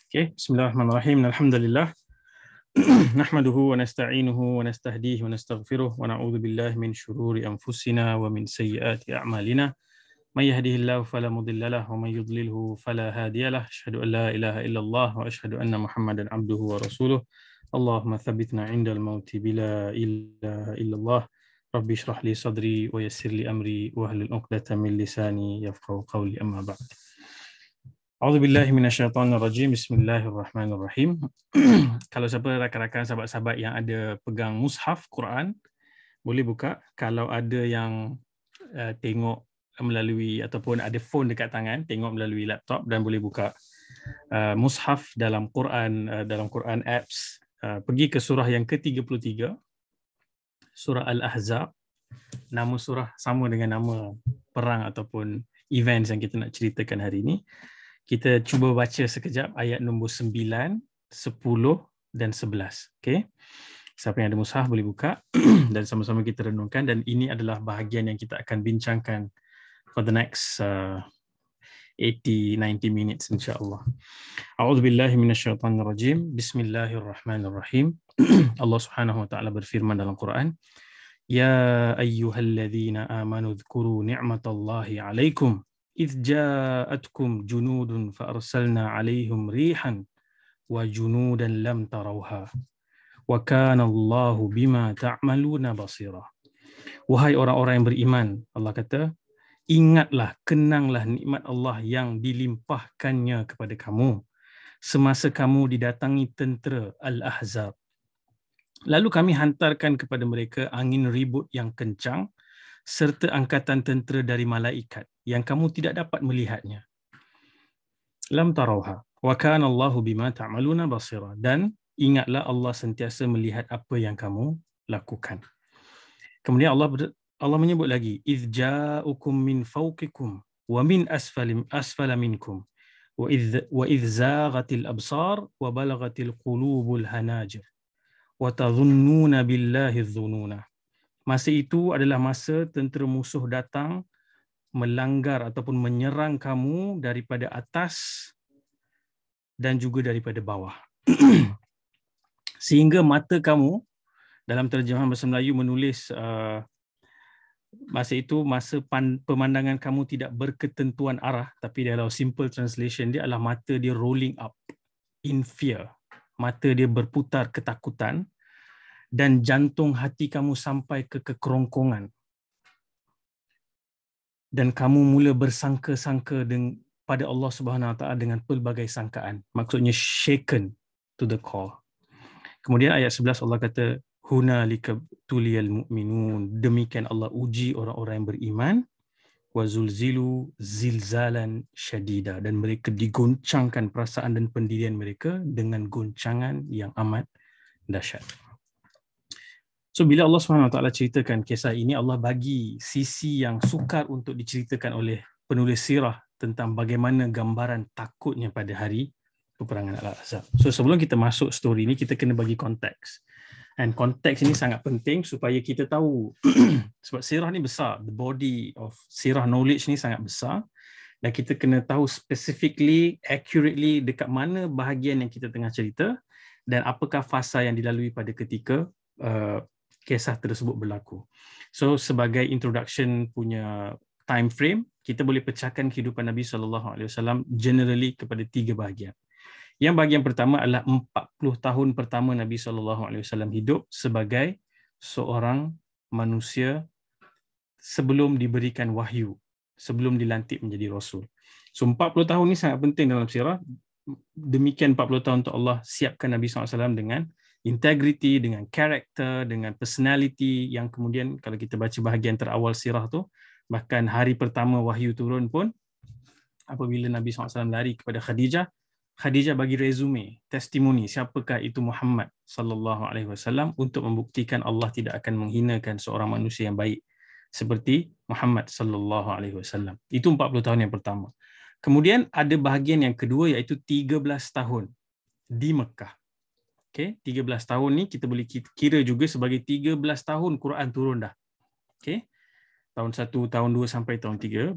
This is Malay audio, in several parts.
Okay, bismillahirrahmanirrahim. Alhamdulillah. Nahmaduhu wa nasta'inuhu wa nastahdihi wa nastaghfiruh wa na'udzu billahi min syururi anfusina wa min sayyiati a'malina. May yahdihillahu fala mudilla lahu wa may yudlilhu fala hadiyalah. Asyhadu an la ilaha illallah wa asyhadu anna Muhammadan abduhu wa rasuluh. Allahumma thabbitna 'indal mauti bila ilaha illallah. Rabbi shrah li sadri wa yassir li amri wa hlul 'uqdatam min lisani yafqahu qawli, amma ba'd. A'udzubillahi minasyaitonirrajim. Bismillahirrahmanirrahim. Kalau siapa rakan-rakan sahabat-sahabat yang ada pegang mushaf Quran, boleh buka. Kalau ada yang tengok melalui ataupun ada phone dekat tangan, tengok melalui laptop dan boleh buka mushaf dalam Quran apps. Pergi ke surah yang ke-33, surah Al-Ahzab. Nama surah sama dengan nama perang ataupun events yang kita nak ceritakan hari ini. Kita cuba baca sekejap ayat nombor 9, 10 dan 11. Okay? Siapa yang ada mushaf boleh buka dan sama-sama kita renungkan, dan ini adalah bahagian yang kita akan bincangkan for the next 80-90 minutes insyaAllah. A'udzubillahi minasyaitonirrajim. Bismillahirrahmanirrahim. Allah Subhanahu wa taala berfirman dalam Quran, Ya ayyuhalladzina amanu dzkuru ni'matallahi 'alaikum إذ جاءتكم جنود فأرسلنا عليهم ريحا وجنودا لم تروها وكان الله بما تعملون بصيرا. Wahai orang-orang yang beriman, Allah kata, ingatlah, kenanglah nikmat Allah yang dilimpahkannya kepada kamu semasa kamu didatangi tentera Al-Ahzab. Lalu kami hantarkan kepada mereka angin ribut yang kencang serta angkatan tentera dari malaikat yang kamu tidak dapat melihatnya. Lam tarauha wa kana Allahu bima ta'maluna basira, dan ingatlah Allah sentiasa melihat apa yang kamu lakukan. Kemudian Allah menyebut lagi, idz ja'ukum min fawqikum wa min asfala minkum wa idz zaghatil absar wa balaghatil qulubul hanajir wa tadhunnuna billahi dhununa. Masa itu adalah masa tentera musuh datang melanggar ataupun menyerang kamu daripada atas dan juga daripada bawah. Sehingga mata kamu, dalam terjemahan bahasa Melayu menulis masa itu masa pemandangan kamu tidak berketentuan arah, tapi dalam simple translation dia adalah mata dia rolling up in fear. Mata dia berputar ketakutan dan jantung hati kamu sampai ke kekerongkongan. Dan kamu mula bersangka-sangka pada Allah Subhanahu Wa Taala dengan pelbagai sangkaan. Maksudnya shaken to the core. Kemudian ayat 11 Allah kata, hunalika tuliyal mu'minun. Demikian Allah uji orang-orang yang beriman. Wa zulzilu zilzalan syadida. Dan mereka digoncangkan perasaan dan pendirian mereka dengan goncangan yang amat dahsyat. So bila Allah SWT ceritakan kisah ini, Allah bagi sisi yang sukar untuk diceritakan oleh penulis sirah tentang bagaimana gambaran takutnya pada hari peperangan Al-Ahzab. So sebelum kita masuk story ini, kita kena bagi konteks. And konteks ini sangat penting supaya kita tahu sebab sirah ni besar, the body of sirah knowledge ni sangat besar, dan kita kena tahu specifically, accurately dekat mana bahagian yang kita tengah cerita dan apakah fasa yang dilalui pada ketika kisah tersebut berlaku. So sebagai introduction punya time frame, kita boleh pecahkan kehidupan Nabi SAW generally kepada 3 bahagian. Yang bahagian pertama adalah 40 tahun pertama Nabi SAW hidup sebagai seorang manusia sebelum diberikan wahyu, sebelum dilantik menjadi Rasul. So 40 tahun ni sangat penting dalam sirah. Demikian 40 tahun untuk Allah siapkan Nabi SAW dengan integrity, dengan karakter, dengan personality, yang kemudian kalau kita baca bahagian terawal sirah tu, bahkan hari pertama wahyu turun pun, apabila Nabi SAW lari kepada Khadijah, Khadijah bagi resume, testimoni siapakah itu Muhammad SAW untuk membuktikan Allah tidak akan menghinakan seorang manusia yang baik seperti Muhammad SAW. Itu 40 tahun yang pertama. Kemudian ada bahagian yang kedua, iaitu 13 tahun di Mekah. Okay, 13 tahun ni kita boleh kira juga sebagai 13 tahun Quran turun dah. Okay, tahun 1, tahun 2 sampai tahun 13.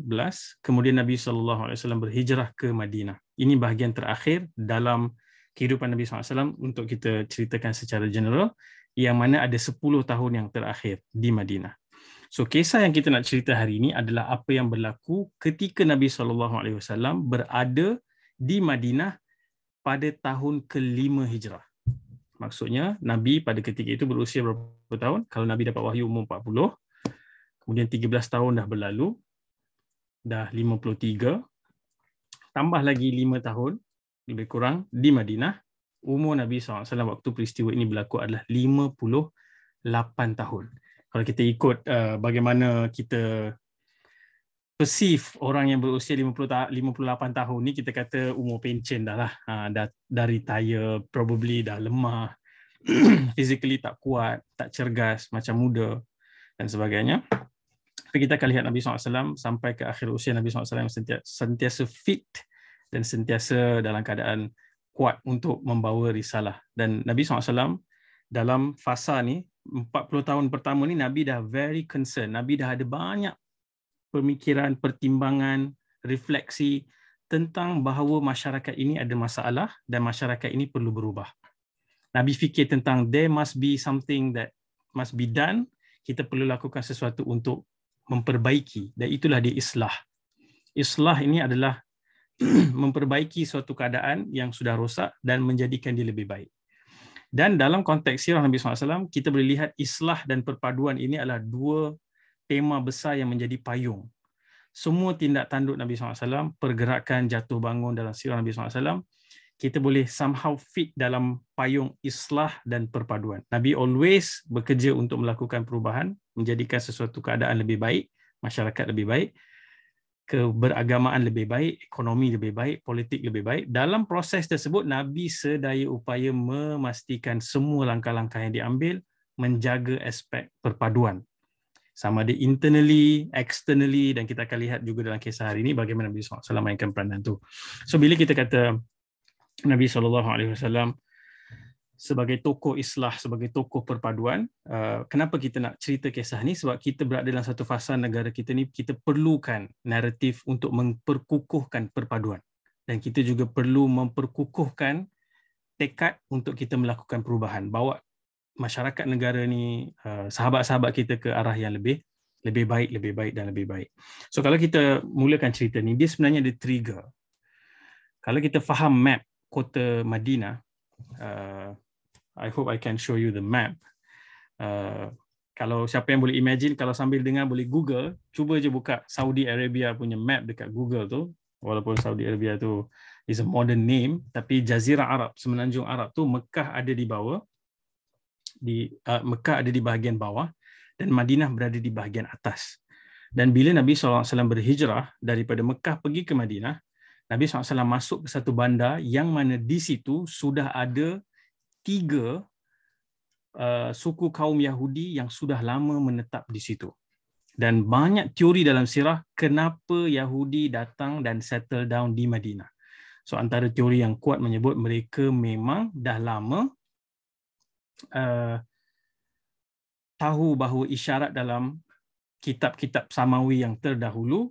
Kemudian Nabi SAW berhijrah ke Madinah. Ini bahagian terakhir dalam kehidupan Nabi SAW untuk kita ceritakan secara general, yang mana ada 10 tahun yang terakhir di Madinah. So kisah yang kita nak cerita hari ini adalah apa yang berlaku ketika Nabi SAW berada di Madinah pada tahun ke-5 Hijrah. Maksudnya Nabi pada ketika itu berusia berapa tahun? Kalau Nabi dapat wahyu umur 40, kemudian 13 tahun dah berlalu, dah 53, tambah lagi 5 tahun lebih kurang di Madinah, umur Nabi SAW waktu peristiwa ini berlaku adalah 58 tahun. Kalau kita ikut bagaimana kita perceive orang yang berusia 58 tahun ni, kita kata umur pencen dah lah. Dah retire, probably dah lemah, physically tak kuat, tak cergas, macam muda dan sebagainya. Tapi kita akan lihat Nabi SAW sampai ke akhir usia Nabi SAW sentiasa fit dan sentiasa dalam keadaan kuat untuk membawa risalah. Dan Nabi SAW dalam fasa ni, 40 tahun pertama ni, Nabi dah very concerned. Nabi dah ada banyak pemikiran, pertimbangan, refleksi tentang bahawa masyarakat ini ada masalah dan masyarakat ini perlu berubah. Nabi fikir tentang there must be something that must be done. Kita perlu lakukan sesuatu untuk memperbaiki, dan itulah dia islah. Islah ini adalah memperbaiki suatu keadaan yang sudah rosak dan menjadikan dia lebih baik. Dan dalam konteks sirah Nabi SAW, kita boleh lihat islah dan perpaduan ini adalah dua tema besar yang menjadi payung. Semua tindak tanduk Nabi SAW, pergerakan jatuh bangun dalam sirah Nabi SAW, kita boleh somehow fit dalam payung islah dan perpaduan. Nabi always bekerja untuk melakukan perubahan, menjadikan sesuatu keadaan lebih baik, masyarakat lebih baik, keberagamaan lebih baik, ekonomi lebih baik, politik lebih baik. Dalam proses tersebut, Nabi sedaya upaya memastikan semua langkah-langkah yang diambil menjaga aspek perpaduan. Sama ada internally, externally, dan kita akan lihat juga dalam kisah hari ini bagaimana Nabi SAW mainkan peranan itu. So bila kita kata Nabi SAW sebagai tokoh islah, sebagai tokoh perpaduan, kenapa kita nak cerita kisah ni? Sebab kita berada dalam satu fasa negara kita ni, kita perlukan naratif untuk memperkukuhkan perpaduan. Dan kita juga perlu memperkukuhkan tekad untuk kita melakukan perubahan. Bawa masyarakat negara ni, sahabat-sahabat kita ke arah yang lebih baik dan lebih baik. So kalau kita mulakan cerita ni, dia sebenarnya ada trigger. Kalau kita faham map kota Madinah, I hope I can show you the map. Kalau siapa yang boleh imagine, kalau sambil dengar boleh Google, cuba je buka Saudi Arabia punya map dekat Google tu. Walaupun Saudi Arabia tu is a modern name, tapi Jazirah Arab, semenanjung Arab tu, Mekah ada di bawah, Mekah ada di bahagian bawah dan Madinah berada di bahagian atas. Dan bila Nabi SAW berhijrah daripada Mekah pergi ke Madinah, Nabi SAW masuk ke satu bandar yang mana di situ sudah ada 3 suku kaum Yahudi yang sudah lama menetap di situ. Dan banyak teori dalam sirah kenapa Yahudi datang dan settle down di Madinah. So antara teori yang kuat menyebut mereka memang dah lama tahu bahawa isyarat dalam kitab-kitab Samawi yang terdahulu,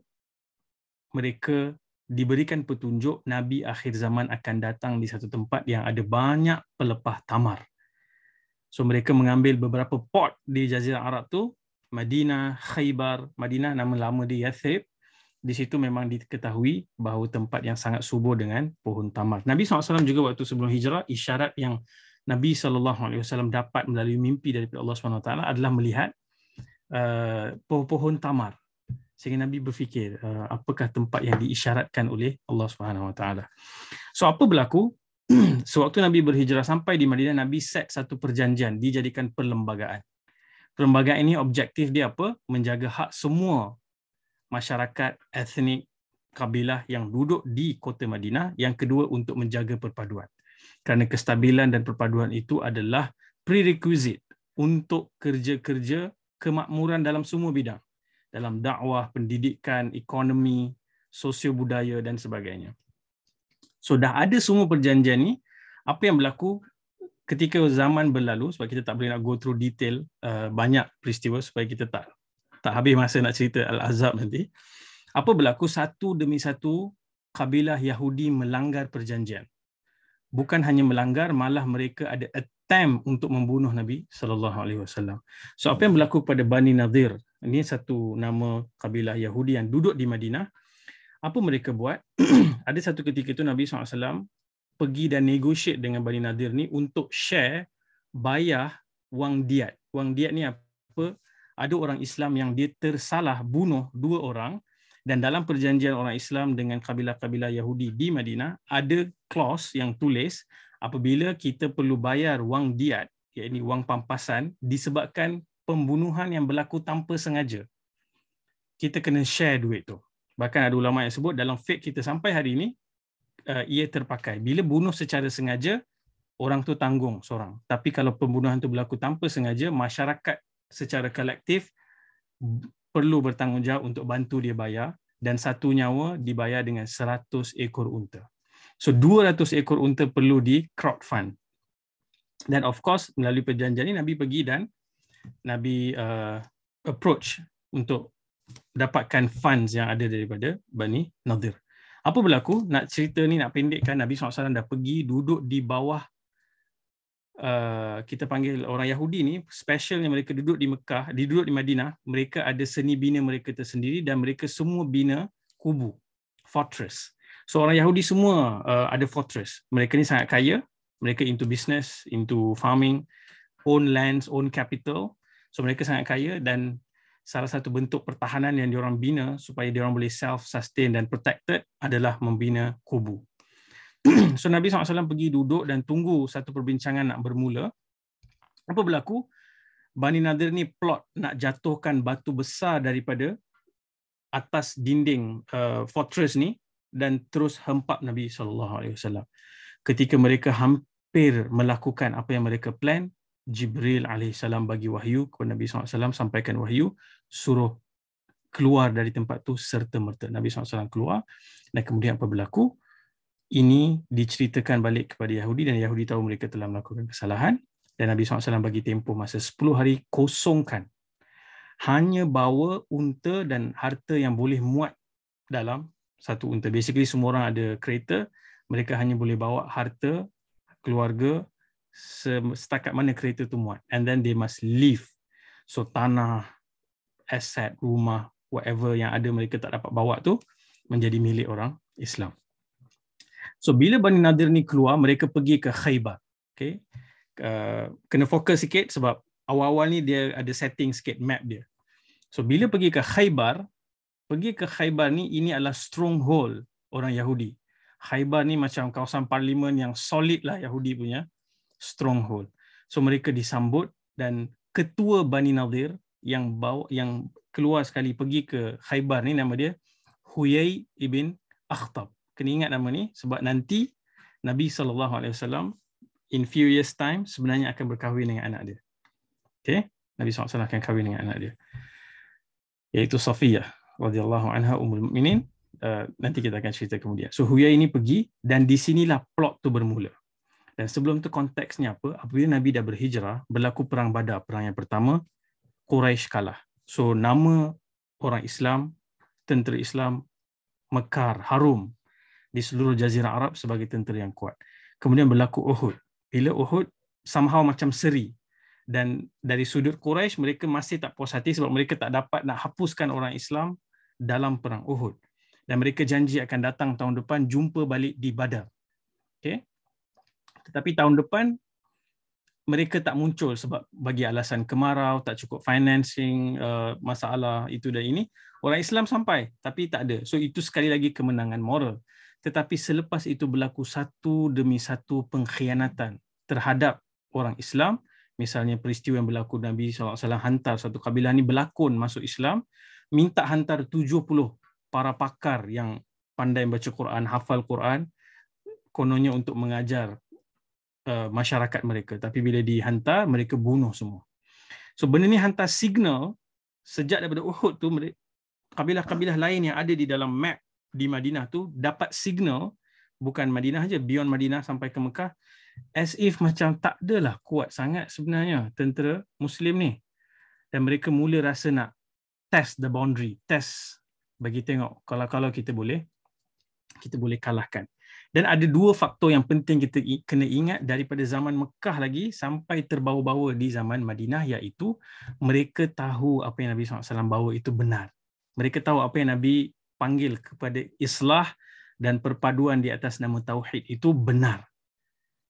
mereka diberikan petunjuk Nabi akhir zaman akan datang di satu tempat yang ada banyak pelepah tamar. So mereka mengambil beberapa port di Jazirah Arab tu, Madinah, Khaybar, Madinah nama lama dia Yathrib. Di situ memang diketahui bahawa tempat yang sangat subur dengan pohon tamar. Nabi SAW juga waktu sebelum hijrah, isyarat yang Nabi SAW dapat melalui mimpi daripada Allah SWT adalah melihat pohon-pohon tamar. Sehingga Nabi berfikir, apakah tempat yang diisyaratkan oleh Allah SWT. So apa berlaku? Sewaktu Nabi berhijrah sampai di Madinah, Nabi set satu perjanjian, dijadikan perlembagaan. Perlembagaan ini objektif dia apa? Menjaga hak semua masyarakat etnik, kabilah yang duduk di kota Madinah. Yang kedua, untuk menjaga perpaduan. Kerana kestabilan dan perpaduan itu adalah prerequisite untuk kerja-kerja kemakmuran dalam semua bidang. Dalam dakwah, pendidikan, ekonomi, sosio-budaya dan sebagainya. So dah ada semua perjanjian ni. Apa yang berlaku ketika zaman berlalu, sebab kita tak boleh nak go through detail banyak peristiwa supaya kita tak habis masa nak cerita Al-Ahzab nanti. Apa berlaku? Satu demi satu kabilah Yahudi melanggar perjanjian. bukan hanya melanggar, malah mereka ada attempt untuk membunuh Nabi sallallahu alaihi wasallam. So apa yang berlaku pada Bani Nadir? Ini satu nama kabilah Yahudi yang duduk di Madinah. Apa mereka buat? Ada satu ketika itu Nabi SAW pergi dan negotiate dengan Bani Nadir ni untuk share bayar wang diat. Wang diat ni apa? Ada orang Islam yang dia tersalah bunuh 2 orang, dan dalam perjanjian orang Islam dengan kabilah-kabilah Yahudi di Madinah ada clause yang tulis apabila kita perlu bayar wang diat, iaitu wang pampasan disebabkan pembunuhan yang berlaku tanpa sengaja, kita kena share duit tu. Bahkan ada ulama yang sebut dalam fiqh kita sampai hari ini ia terpakai. Bila bunuh secara sengaja, orang tu tanggung seorang. Tapi kalau pembunuhan tu berlaku tanpa sengaja, masyarakat secara kolektif perlu bertanggungjawab untuk bantu dia bayar, dan satu nyawa dibayar dengan 100 ekor unta. So 200 ekor unta perlu di crowdfund. Dan of course melalui perjanjian ini Nabi pergi dan Nabi approach untuk dapatkan funds yang ada daripada Bani Nadir. Apa berlaku? Nak cerita ni nak pendekkan, Nabi SAW dah pergi duduk di bawah, kita panggil orang Yahudi ni, specialnya mereka duduk di Mekah, duduk di Madinah, mereka ada seni bina mereka tersendiri dan mereka semua bina kubu, fortress. So orang Yahudi semua ada fortress. Mereka ni sangat kaya, mereka into business, into farming, own lands, own capital. So mereka sangat kaya, dan salah satu bentuk pertahanan yang diorang bina supaya diorang boleh self-sustain dan protected adalah membina kubu. So Nabi SAW pergi duduk dan tunggu satu perbincangan nak bermula. Apa berlaku? Bani Nadir ni plot nak jatuhkan batu besar daripada atas dinding fortress ni dan terus hempap Nabi SAW. Ketika mereka hampir melakukan apa yang mereka plan, Jibril AS bagi wahyu kepada Nabi SAW, sampaikan wahyu, suruh keluar dari tempat tu serta-merta. Nabi SAW keluar, dan kemudian apa berlaku? Ini diceritakan balik kepada Yahudi, dan Yahudi tahu mereka telah melakukan kesalahan, dan Nabi SAW bagi tempoh masa 10 hari kosongkan. Hanya bawa unta dan harta yang boleh muat dalam satu unta. Basically semua orang ada kereta, mereka hanya boleh bawa harta keluarga setakat mana kereta tu muat, and then they must leave. So tanah, aset, rumah, whatever yang ada mereka tak dapat bawa tu menjadi milik orang Islam. So bila Bani Nadir ni keluar, mereka pergi ke Khaybar. Okay? Kena fokus sikit sebab awal-awal ni dia ada setting sikit map dia. So bila pergi ke Khaybar ni, ini adalah stronghold orang Yahudi. Khaybar ni macam kawasan parlimen yang solid lah, Yahudi punya stronghold. So mereka disambut, dan ketua Bani Nadir yang keluar sekali pergi ke Khaybar ni, nama dia Huyai ibn Akhtab. Kena ingat nama ni sebab nanti Nabi SAW in few years time sebenarnya akan berkahwin dengan anak dia. Okay? Nabi SAW akan kahwin dengan anak dia, iaitu Safiyah radhiyallahu anha ummul mukminin. Nanti kita akan cerita kemudian. So Huyai ini pergi, dan di sinilah plot tu bermula. Dan sebelum tu konteksnya apa? Apabila Nabi dah berhijrah, berlaku perang Badar, perang yang pertama, Quraisy kalah. So nama orang Islam, tentera Islam mekar, harum di seluruh jazirah Arab sebagai tentera yang kuat. Kemudian berlaku Uhud. Bila Uhud somehow macam seri, dan dari sudut Quraisy mereka masih tak puas hati sebab mereka tak dapat nak hapuskan orang Islam dalam perang Uhud, dan mereka janji akan datang tahun depan jumpa balik di Badar. Okay? Tetapi tahun depan mereka tak muncul sebab bagi alasan kemarau, tak cukup financing, masalah itu dan ini. Orang Islam sampai tapi tak ada. So itu sekali lagi kemenangan moral. Tetapi selepas itu berlaku satu demi satu pengkhianatan terhadap orang Islam. Misalnya peristiwa yang berlaku, Nabi SAW hantar satu kabilah ni berlakon masuk Islam, minta hantar 70 para pakar yang pandai baca Quran, hafal Quran, kononnya untuk mengajar masyarakat mereka. Tapi bila dihantar, mereka bunuh semua. So benda ni hantar signal, sejak daripada Uhud tu, kabilah-kabilah lain yang ada di dalam map di Madinah tu dapat signal, bukan Madinah saja, beyond Madinah sampai ke Mekah, as if macam tak adalah kuat sangat sebenarnya tentera Muslim ni. Dan mereka mula rasa nak test the boundary, test bagi tengok kalau kita boleh kalahkan. Dan ada dua faktor yang penting kita kena ingat daripada zaman Mekah lagi sampai terbawa-bawa di zaman Madinah, iaitu mereka tahu apa yang Nabi SAW bawa itu benar. Mereka tahu apa yang Nabi panggil kepada islah dan perpaduan di atas nama Tauhid itu benar.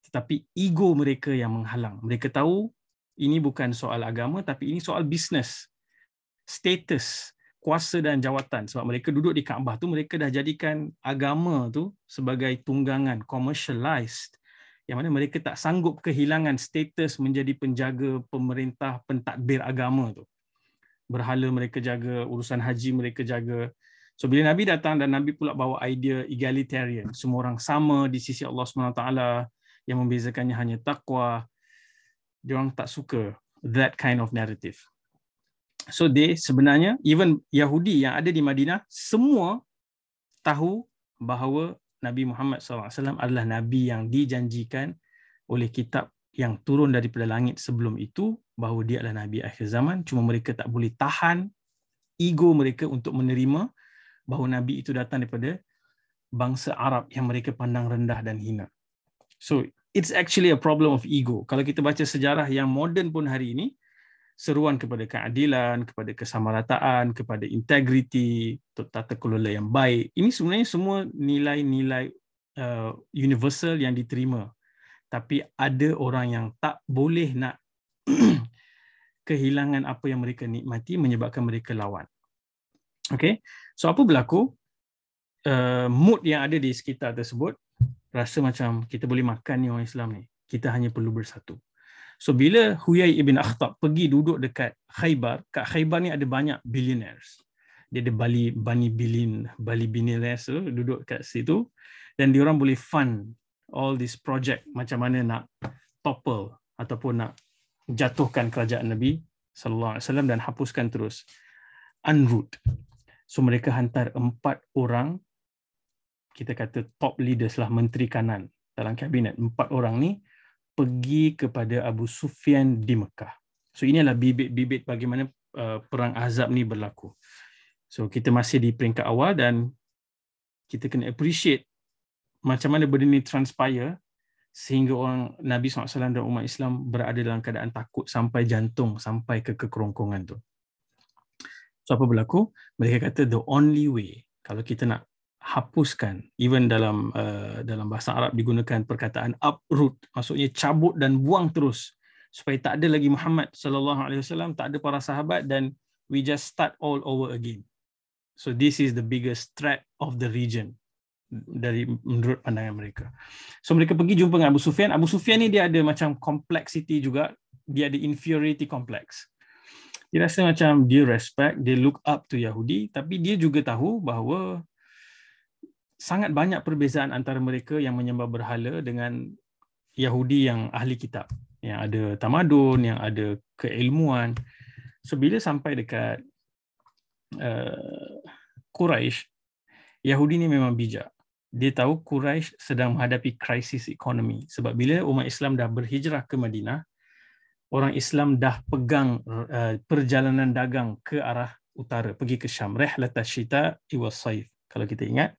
Tetapi ego mereka yang menghalang. Mereka tahu ini bukan soal agama tapi ini soal bisnes, status, kuasa dan jawatan. Sebab mereka duduk di Kaabah tu, mereka dah jadikan agama tu sebagai tunggangan, commercialized, yang mana mereka tak sanggup kehilangan status menjadi penjaga pemerintah pentadbir agama tu. Berhala mereka jaga, urusan haji mereka jaga. So bila Nabi datang dan Nabi pula bawa idea egalitarian, semua orang sama di sisi Allah SWT, yang membezakannya hanya takwa, diorang tak suka that kind of narrative. So sebenarnya even Yahudi yang ada di Madinah semua tahu bahawa Nabi Muhammad SAW adalah Nabi yang dijanjikan oleh kitab yang turun daripada langit sebelum itu, bahawa dia adalah Nabi akhir zaman. Cuma mereka tak boleh tahan ego mereka untuk menerima bahawa Nabi itu datang daripada bangsa Arab yang mereka pandang rendah dan hina. So it's actually a problem of ego. Kalau kita baca sejarah yang moden pun hari ini, seruan kepada keadilan, kepada kesamarataan, kepada integriti, tata kelola yang baik. Ini sebenarnya semua nilai-nilai universal yang diterima. Tapi ada orang yang tak boleh nak kehilangan apa yang mereka nikmati menyebabkan mereka lawan. Okay, so apa berlaku? Mood yang ada di sekitar tersebut rasa macam kita boleh makan ni orang Islam ni. Kita hanya perlu bersatu. So bila Huyai ibn Akhtab pergi duduk dekat Khaybar, kat Khaybar ni ada banyak billionaires. Dia ada Bali billionaires duduk kat situ, dan diorang boleh fund all this project macam mana nak topple ataupun nak jatuhkan kerajaan Nabi sallallahu alaihi wasallam dan hapuskan terus, unroot. So mereka hantar 4 orang, kita kata top leaders lah, menteri kanan dalam kabinet. 4 orang ni pergi kepada Abu Sufyan di Mekah. So inilah bibit-bibit bagaimana perang Ahzab ni berlaku. So kita masih di peringkat awal dan kita kena appreciate macam mana benda ni transpire sehingga orang Nabi SAW dan umat Islam berada dalam keadaan takut sampai jantung, sampai ke kekerongkongan tu. So apa berlaku? Mereka kata the only way, kalau kita nak hapuskan, even dalam bahasa Arab digunakan perkataan uproot, maksudnya cabut dan buang terus supaya tak ada lagi Muhammad sallallahu alaihi wasallam, tak ada para sahabat, dan we just start all over again. So this is the biggest threat of the region dari menurut pandangan mereka. So mereka pergi jumpa dengan Abu Sufyan. Abu Sufyan ni dia ada macam complexity juga, dia ada inferiority complex. Dia rasa macam dia respect, dia look up to Yahudi, tapi dia juga tahu bahawa sangat banyak perbezaan antara mereka yang menyembah berhala dengan Yahudi yang ahli kitab, yang ada tamadun, yang ada keilmuan. So bila sampai dekat Quraisy, Yahudi ni memang bijak. Dia tahu Quraisy sedang menghadapi krisis ekonomi. Sebab bila umat Islam dah berhijrah ke Madinah, orang Islam dah pegang perjalanan dagang ke arah utara, pergi ke Syam. Rihlatas syita'i was saif. Kalau kita ingat,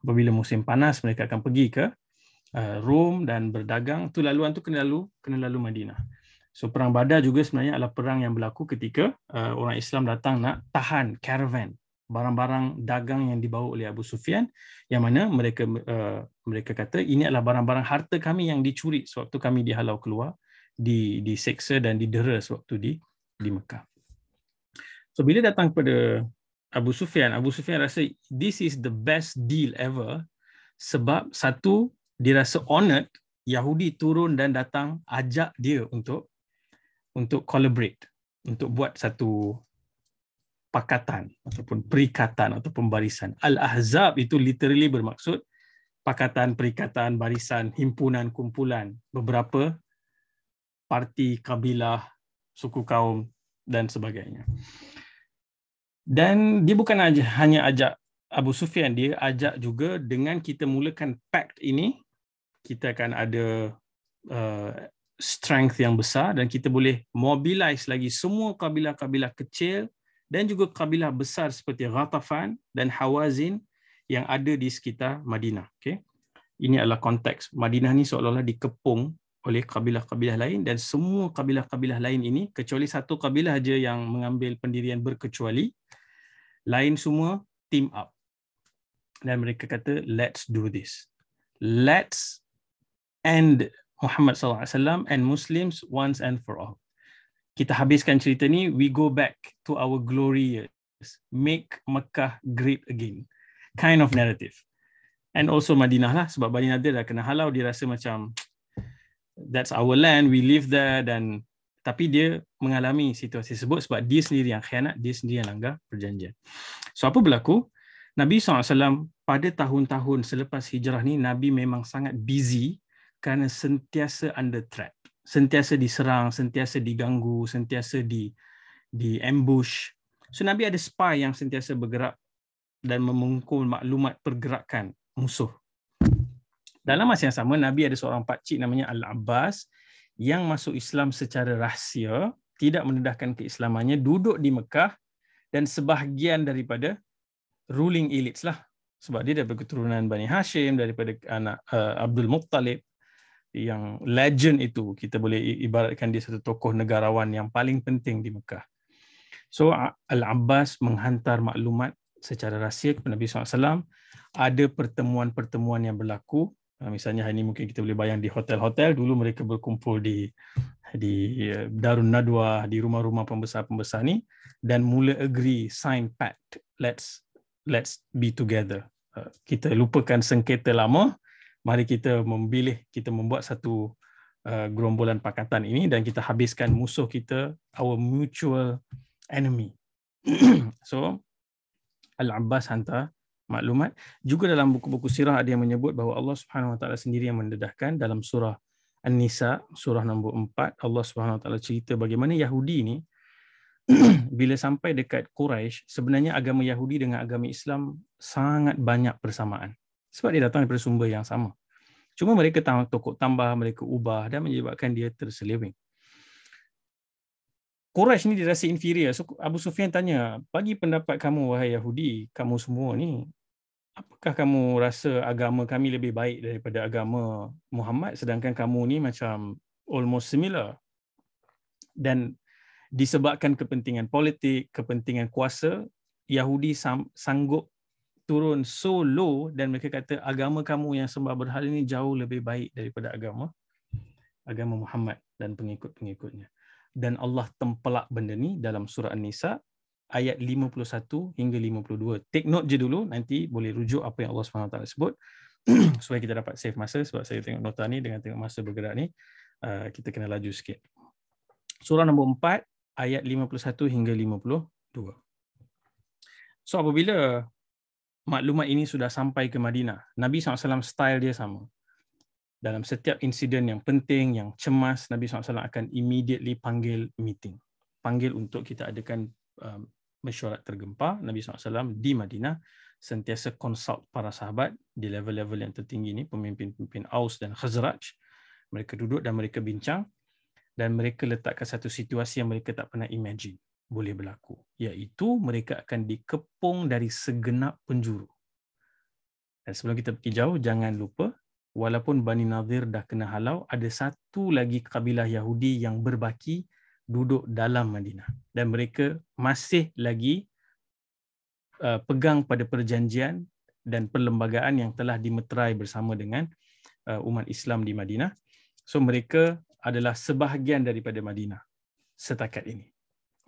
apabila musim panas mereka akan pergi ke Rom dan berdagang. Tu laluan tu kena lalu Madinah. So perang Badar juga sebenarnya adalah perang yang berlaku ketika orang Islam datang nak tahan caravan, barang-barang dagang yang dibawa oleh Abu Sufyan, yang mana mereka kata ini adalah barang-barang harta kami yang dicuri sewaktu kami dihalau keluar, diseksa dan didera sewaktu di Mekah. So bila datang kepada Abu Sufyan rasa this is the best deal ever, sebab satu, dia rasa honored Yahudi turun dan datang ajak dia untuk collaborate, untuk buat satu pakatan ataupun perikatan ataupun barisan. Al-Ahzab itu literally bermaksud pakatan, perikatan, barisan, himpunan, kumpulan beberapa parti, kabilah, suku kaum dan sebagainya. Dan dia bukan hanya ajak Abu Sufyan, dia ajak juga dengan kita mulakan pact ini, kita akan ada strength yang besar dan kita boleh mobilize lagi semua kabilah-kabilah kecil dan juga kabilah besar seperti Ghatafan dan Hawazin yang ada di sekitar Madinah. Okay? Ini adalah konteks. Madinah ni seolah-olah dikepung oleh kabilah-kabilah lain, dan semua kabilah-kabilah lain ini, kecuali satu kabilah aja yang mengambil pendirian berkecuali, lain semua team up. Dan mereka kata, let's do this. Let's end Muhammad SAW and Muslims once and for all. Kita habiskan cerita ni, we go back to our glory years. Make Mecca great again. Kind of narrative. And also Madinah lah, sebab Bani Nadir dah kena halau, dia rasa macam that's our land, we live there, dan tapi dia mengalami situasi tersebut sebab dia sendiri yang khianat, dia sendiri yang langgar perjanjian. So apa berlaku? Nabi SAW pada tahun-tahun selepas hijrah ni, Nabi memang sangat busy kerana sentiasa under threat. Sentiasa diserang, sentiasa diganggu, sentiasa di ambush. So Nabi ada spy yang sentiasa bergerak dan memungkul maklumat pergerakan musuh. Dalam masa yang sama, Nabi ada seorang pakcik namanya Al-Abbas yang masuk Islam secara rahsia, tidak mendedahkan keislamannya, duduk di Mekah, dan sebahagian daripada ruling elites lah. Sebab dia daripada keturunan Bani Hashim, daripada anak Abdul Muttalib, yang legend itu, kita boleh ibaratkan dia satu tokoh negarawan yang paling penting di Mekah. So Al-Abbas menghantar maklumat secara rahsia kepada Nabi SAW. Ada pertemuan-pertemuan yang berlaku. Misalnya hari ini mungkin kita boleh bayang di hotel-hotel. Dulu mereka berkumpul di Darun Nadwa, di rumah-rumah pembesar-pembesar ni, dan mula agree, sign pact. Let's be together. Kita lupakan sengketa lama. Mari kita membuat satu gerombolan pakatan ini, dan kita habiskan musuh kita, our mutual enemy. So Al-Abbas hantar maklumat. Juga dalam buku-buku sirah ada yang menyebut bahawa Allah Subhanahu Wa Taala sendiri yang mendedahkan. Dalam surah An-Nisa, surah nombor 4, Allah Subhanahu Wa Taala cerita bagaimana Yahudi ni bila sampai dekat Quraisy, sebenarnya agama Yahudi dengan agama Islam sangat banyak persamaan. Sebab dia datang daripada sumber yang sama. Cuma mereka tokok tambah, mereka ubah, dan menyebabkan dia terseleweng. Quraisy ni dirasa inferior. So Abu Sufyan tanya, bagi pendapat kamu wahai Yahudi, kamu semua ni, apakah kamu rasa agama kami lebih baik daripada agama Muhammad, sedangkan kamu ni macam almost similar? Dan disebabkan kepentingan politik, kepentingan kuasa, Yahudi sanggup turun so low, dan mereka kata agama kamu yang sembah berhala ini jauh lebih baik daripada agama Muhammad dan pengikut-pengikutnya. Dan Allah tempelak benda ni dalam surah An-Nisa ayat 51 hingga 52. Take note je dulu, nanti boleh rujuk apa yang Allah SWT sebut supaya kita dapat save masa, sebab saya tengok nota ni dengan tengok masa bergerak ni, kita kena laju sikit. Surah nombor 4 ayat 51 hingga 52. So apabila maklumat ini sudah sampai ke Madinah, Nabi SAW style dia sama. Dalam setiap insiden yang penting, yang cemas, Nabi SAW akan immediately panggil meeting. Panggil untuk kita adakan mesyuarat tergempar. Nabi SAW di Madinah sentiasa consult para sahabat di level-level yang tertinggi ni, pemimpin-pemimpin Aus dan Khazraj. Mereka duduk dan mereka bincang, dan mereka letakkan satu situasi yang mereka tak pernah imagine boleh berlaku, iaitu mereka akan dikepung dari segenap penjuru. Dan sebelum kita pergi jauh, jangan lupa, walaupun Bani Nadir dah kena halau, ada satu lagi kabilah Yahudi yang berbaki duduk dalam Madinah, dan mereka masih lagi pegang pada perjanjian dan perlembagaan yang telah dimeterai bersama dengan umat Islam di Madinah. So mereka adalah sebahagian daripada Madinah setakat ini.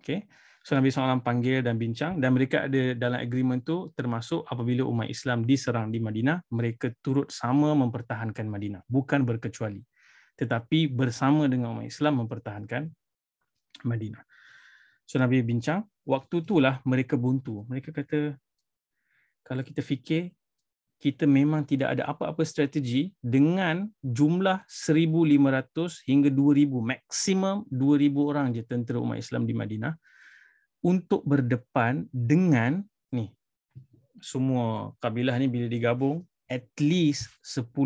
Okay. So Nabi SAW panggil dan bincang, dan mereka ada dalam agreement tu, termasuk apabila umat Islam diserang di Madinah, mereka turut sama mempertahankan Madinah, bukan berkecuali, tetapi bersama dengan umat Islam mempertahankan Madinah. So Nabi bincang, waktu itulah mereka buntu. Mereka kata, kalau kita fikir, kita memang tidak ada apa-apa strategi dengan jumlah 1,500 hingga 2,000, maksimum 2,000 orang je tentera umat Islam di Madinah untuk berdepan dengan ni, semua kabilah ni bila digabung at least 10,000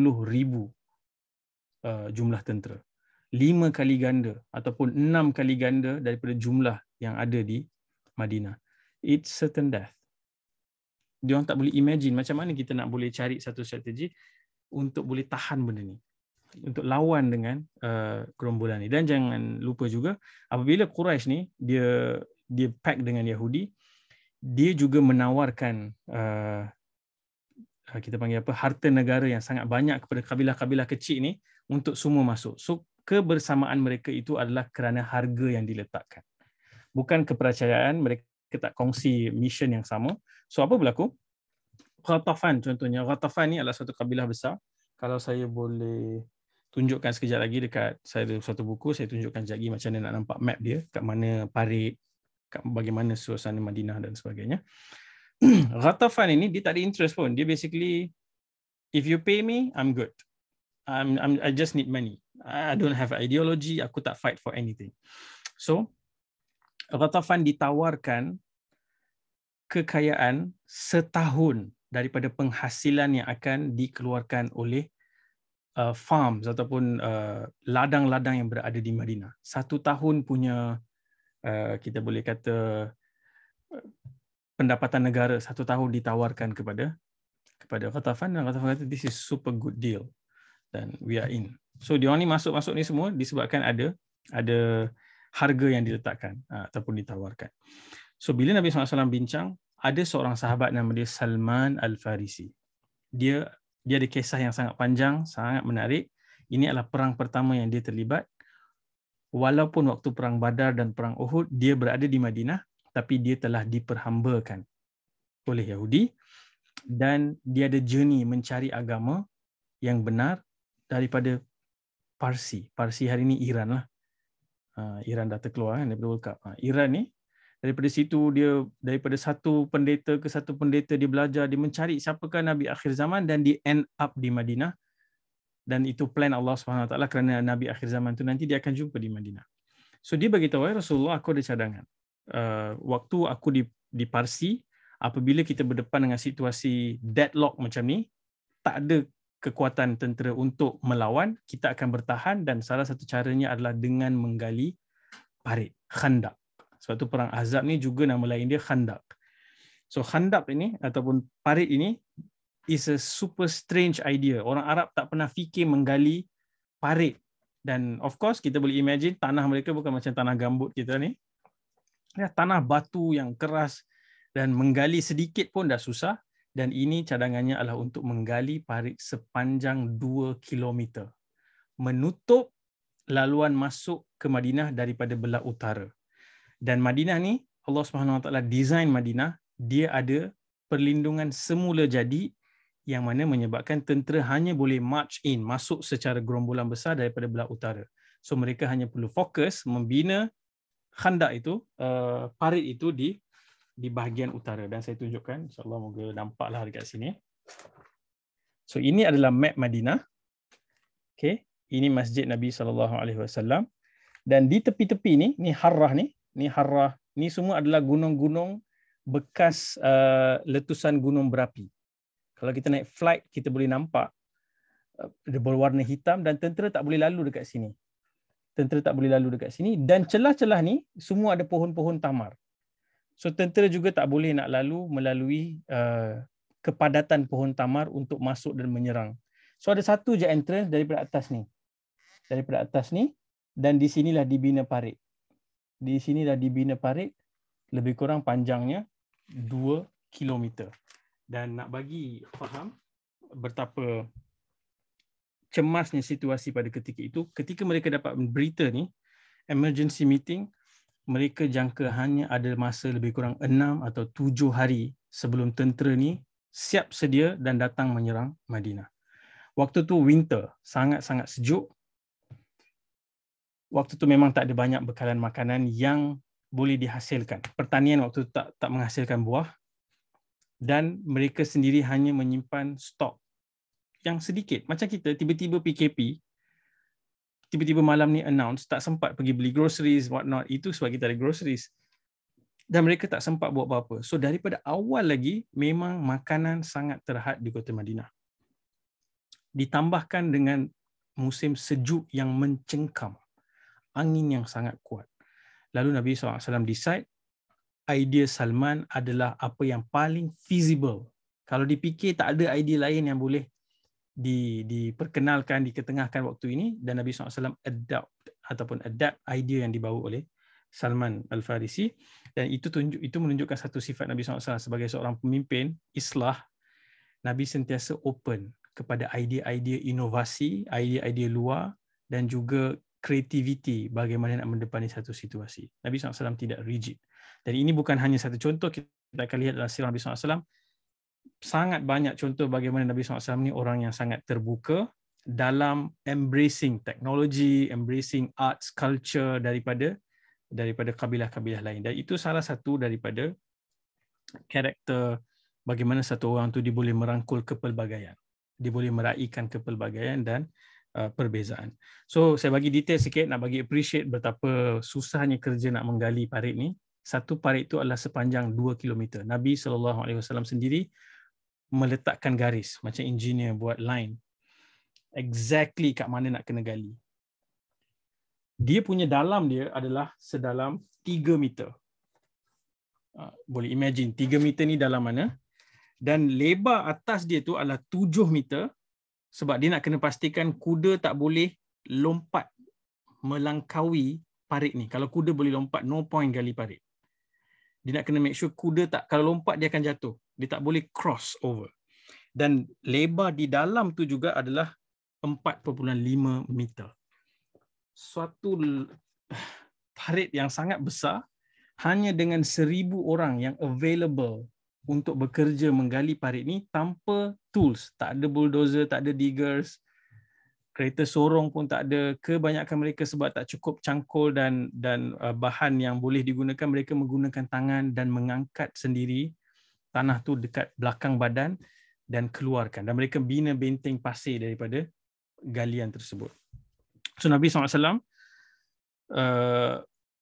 jumlah tentera. 5 kali ganda ataupun 6 kali ganda daripada jumlah yang ada di Madinah. It's certain death. Dia orang tak boleh imagine macam mana kita nak boleh cari satu strategi untuk boleh tahan benda ni, untuk lawan dengan gerombolan ni. Dan jangan lupa juga apabila Quraisy ni dia pact dengan Yahudi, dia juga menawarkan kita panggil apa, harta negara yang sangat banyak kepada kabilah-kabilah kecil ni untuk semua masuk. So kebersamaan mereka itu adalah kerana harga yang diletakkan, bukan kepercayaan. Mereka tak kongsi mission yang sama. So apa berlaku? Ghatafan contohnya. Ghatafan ni adalah satu kabilah besar. Kalau saya boleh tunjukkan sekejap lagi dekat saya ada satu buku, saya tunjukkan sekejap lagi macam mana nak nampak map dia, kat mana parit, kat bagaimana suasana Madinah dan sebagainya. Ghatafan ini dia tak ada interest pun. Dia basically, if you pay me, I'm good. I just need money. I don't have ideology, aku tak fight for anything. So Ghatafan ditawarkan kekayaan setahun daripada penghasilan yang akan dikeluarkan oleh farms ataupun ladang-ladang yang berada di Madinah. 1 tahun punya kita boleh kata pendapatan negara 1 tahun ditawarkan kepada Ghatafan, dan Ghatafan kata this is super good deal dan we are in. So diorang ni masuk ni semua disebabkan ada harga yang diletakkan ataupun ditawarkan. So bila Nabi SAW bincang, ada seorang sahabat nama dia Salman Al-Farisi. Dia ada kisah yang sangat panjang, sangat menarik. Ini adalah perang pertama yang dia terlibat. Walaupun waktu perang Badar dan perang Uhud dia berada di Madinah, tapi dia telah diperhambakan oleh Yahudi dan dia ada journey mencari agama yang benar daripada Parsi. Parsi hari ini Iran lah. Iran dah terkeluar kan daripada World Cup. Iran ni daripada situ dia daripada satu pendeta ke satu pendeta dia belajar, dia mencari siapakah Nabi akhir zaman dan dia end up di Madinah. Dan itu plan Allah SWT kerana Nabi akhir zaman tu nanti dia akan jumpa di Madinah. So dia beritahu, Rasulullah, aku ada cadangan. Waktu aku di Parsi, apabila kita berdepan dengan situasi deadlock macam ni, tak ada kekuatan tentera untuk melawan, kita akan bertahan dan salah satu caranya adalah dengan menggali parit, khandak. Sebab tu perang Ahzab ni juga nama lain dia Khandak. So Khandak ini ataupun parit ini is a super strange idea. Orang Arab tak pernah fikir menggali parit. Dan of course kita boleh imagine tanah mereka bukan macam tanah gambut kita ni. Ya, tanah batu yang keras dan menggali sedikit pun dah susah. Dan ini cadangannya adalah untuk menggali parit sepanjang 2 km. Menutup laluan masuk ke Madinah daripada belah utara. Dan Madinah ni, Allah SWT design Madinah, dia ada perlindungan semula jadi yang mana menyebabkan tentera hanya boleh march in, masuk secara gerombolan besar daripada belah utara. So mereka hanya perlu fokus membina khandak itu, parit itu di bahagian utara. Dan saya tunjukkan, insyaAllah moga nampaklah dekat sini. So ini adalah map Madinah. Okay. Ini masjid Nabi SAW. Dan di tepi-tepi ni Harrah ni semua adalah gunung-gunung bekas letusan gunung berapi. Kalau kita naik flight, kita boleh nampak dia berwarna hitam dan tentera tak boleh lalu dekat sini. Dan celah-celah ni semua ada pohon-pohon tamar. So tentera juga tak boleh nak melalui kepadatan pohon tamar untuk masuk dan menyerang. So ada satu je entrance daripada atas ni. Dan di sinilah dibina parit. Lebih kurang panjangnya 2 km. Dan nak bagi faham betapa cemasnya situasi pada ketika itu, ketika mereka dapat berita ni, emergency meeting, mereka jangka hanya ada masa lebih kurang 6 atau 7 hari sebelum tentera ni siap sedia dan datang menyerang Madinah. Waktu tu winter, sangat-sangat sejuk. Waktu tu memang tak ada banyak bekalan makanan yang boleh dihasilkan. Pertanian waktu tu tak menghasilkan buah dan mereka sendiri hanya menyimpan stok yang sedikit. Macam kita tiba-tiba PKP, tiba-tiba malam ni announce, tak sempat pergi beli groceries, what not. Itu sebab kita ada groceries. Dan mereka tak sempat buat apa-apa. So daripada awal lagi, memang makanan sangat terhad di kota Madinah. Ditambahkan dengan musim sejuk yang mencengkam. Angin yang sangat kuat. Lalu Nabi SAW decide, idea Salman adalah apa yang paling feasible. Kalau dipikir tak ada idea lain yang boleh diperkenalkan, diketengahkan waktu ini, dan Nabi SAW adapt idea yang dibawa oleh Salman Al-Farisi, dan itu menunjukkan satu sifat Nabi SAW sebagai seorang pemimpin Islah. Nabi sentiasa open kepada idea-idea inovasi, idea-idea luar, dan juga kreativiti bagaimana nak mendepani satu situasi. Nabi SAW tidak rigid. Dan ini bukan hanya satu contoh, kita akan lihat dalam sirah Nabi SAW, sangat banyak contoh bagaimana Nabi SAW ni orang yang sangat terbuka dalam embracing teknologi, embracing arts, culture daripada kabilah-kabilah lain. Dan itu salah satu daripada karakter bagaimana satu orang tu dia boleh merangkul kepelbagaian. Dia boleh meraihkan kepelbagaian dan perbezaan. So saya bagi detail sikit, nak bagi appreciate betapa susahnya kerja nak menggali parit ni. Satu parit itu adalah sepanjang 2 km. Nabi SAW sendiri meletakkan garis macam engineer buat line exactly kat mana nak kena gali. Dia punya dalam dia adalah sedalam 3 meter. Boleh imagine 3 meter ni dalam mana, dan lebar atas dia tu adalah 7 meter, sebab dia nak kena pastikan kuda tak boleh lompat melangkaui parit ni. Kalau kuda boleh lompat, no point gali parit. Dia nak kena make sure kuda tak, kalau lompat dia akan jatuh. Dia tak boleh cross over. Dan lebar di dalam tu juga adalah 4.5 meter. Suatu parit yang sangat besar, hanya dengan 1,000 orang yang available untuk bekerja menggali parit ni tanpa tools. Tak ada bulldozer, tak ada diggers, kereta sorong pun tak ada. Kebanyakan mereka sebab tak cukup cangkul dan bahan yang boleh digunakan, mereka menggunakan tangan dan mengangkat sendiri tanah tu dekat belakang badan dan keluarkan. Dan mereka bina benteng pasir daripada galian tersebut. So Nabi SAW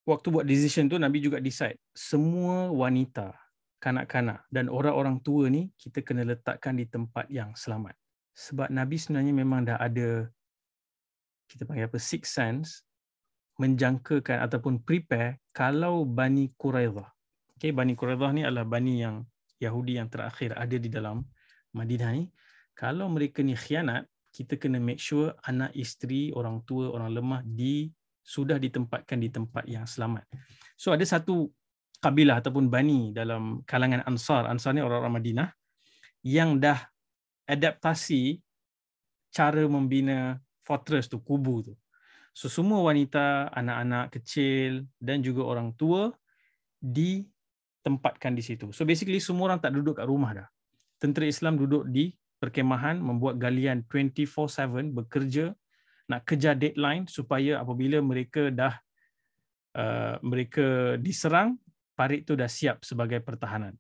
waktu buat decision tu, Nabi juga decide semua wanita, kanak-kanak dan orang-orang tua ni kita kena letakkan di tempat yang selamat. Sebab Nabi sebenarnya memang dah ada, kita panggil apa, sixth sense, menjangkakan ataupun prepare kalau Bani Quraidah. Okay, Bani Quraidah ni adalah Bani yang Yahudi yang terakhir ada di dalam Madinah ni. Kalau mereka ni khianat, kita kena make sure anak isteri, orang tua, orang lemah sudah ditempatkan di tempat yang selamat. So ada satu kabilah ataupun bani dalam kalangan Ansar. Ansar ni orang-orang Madinah yang dah adaptasi cara membina fortress tu, kubu tu. So semua wanita, anak-anak kecil dan juga orang tua ditempatkan di situ. So basically semua orang tak duduk kat rumah dah. Tentera Islam duduk di perkemahan, membuat galian 24/7, bekerja nak kejar deadline supaya apabila mereka mereka diserang, parit tu dah siap sebagai pertahanan.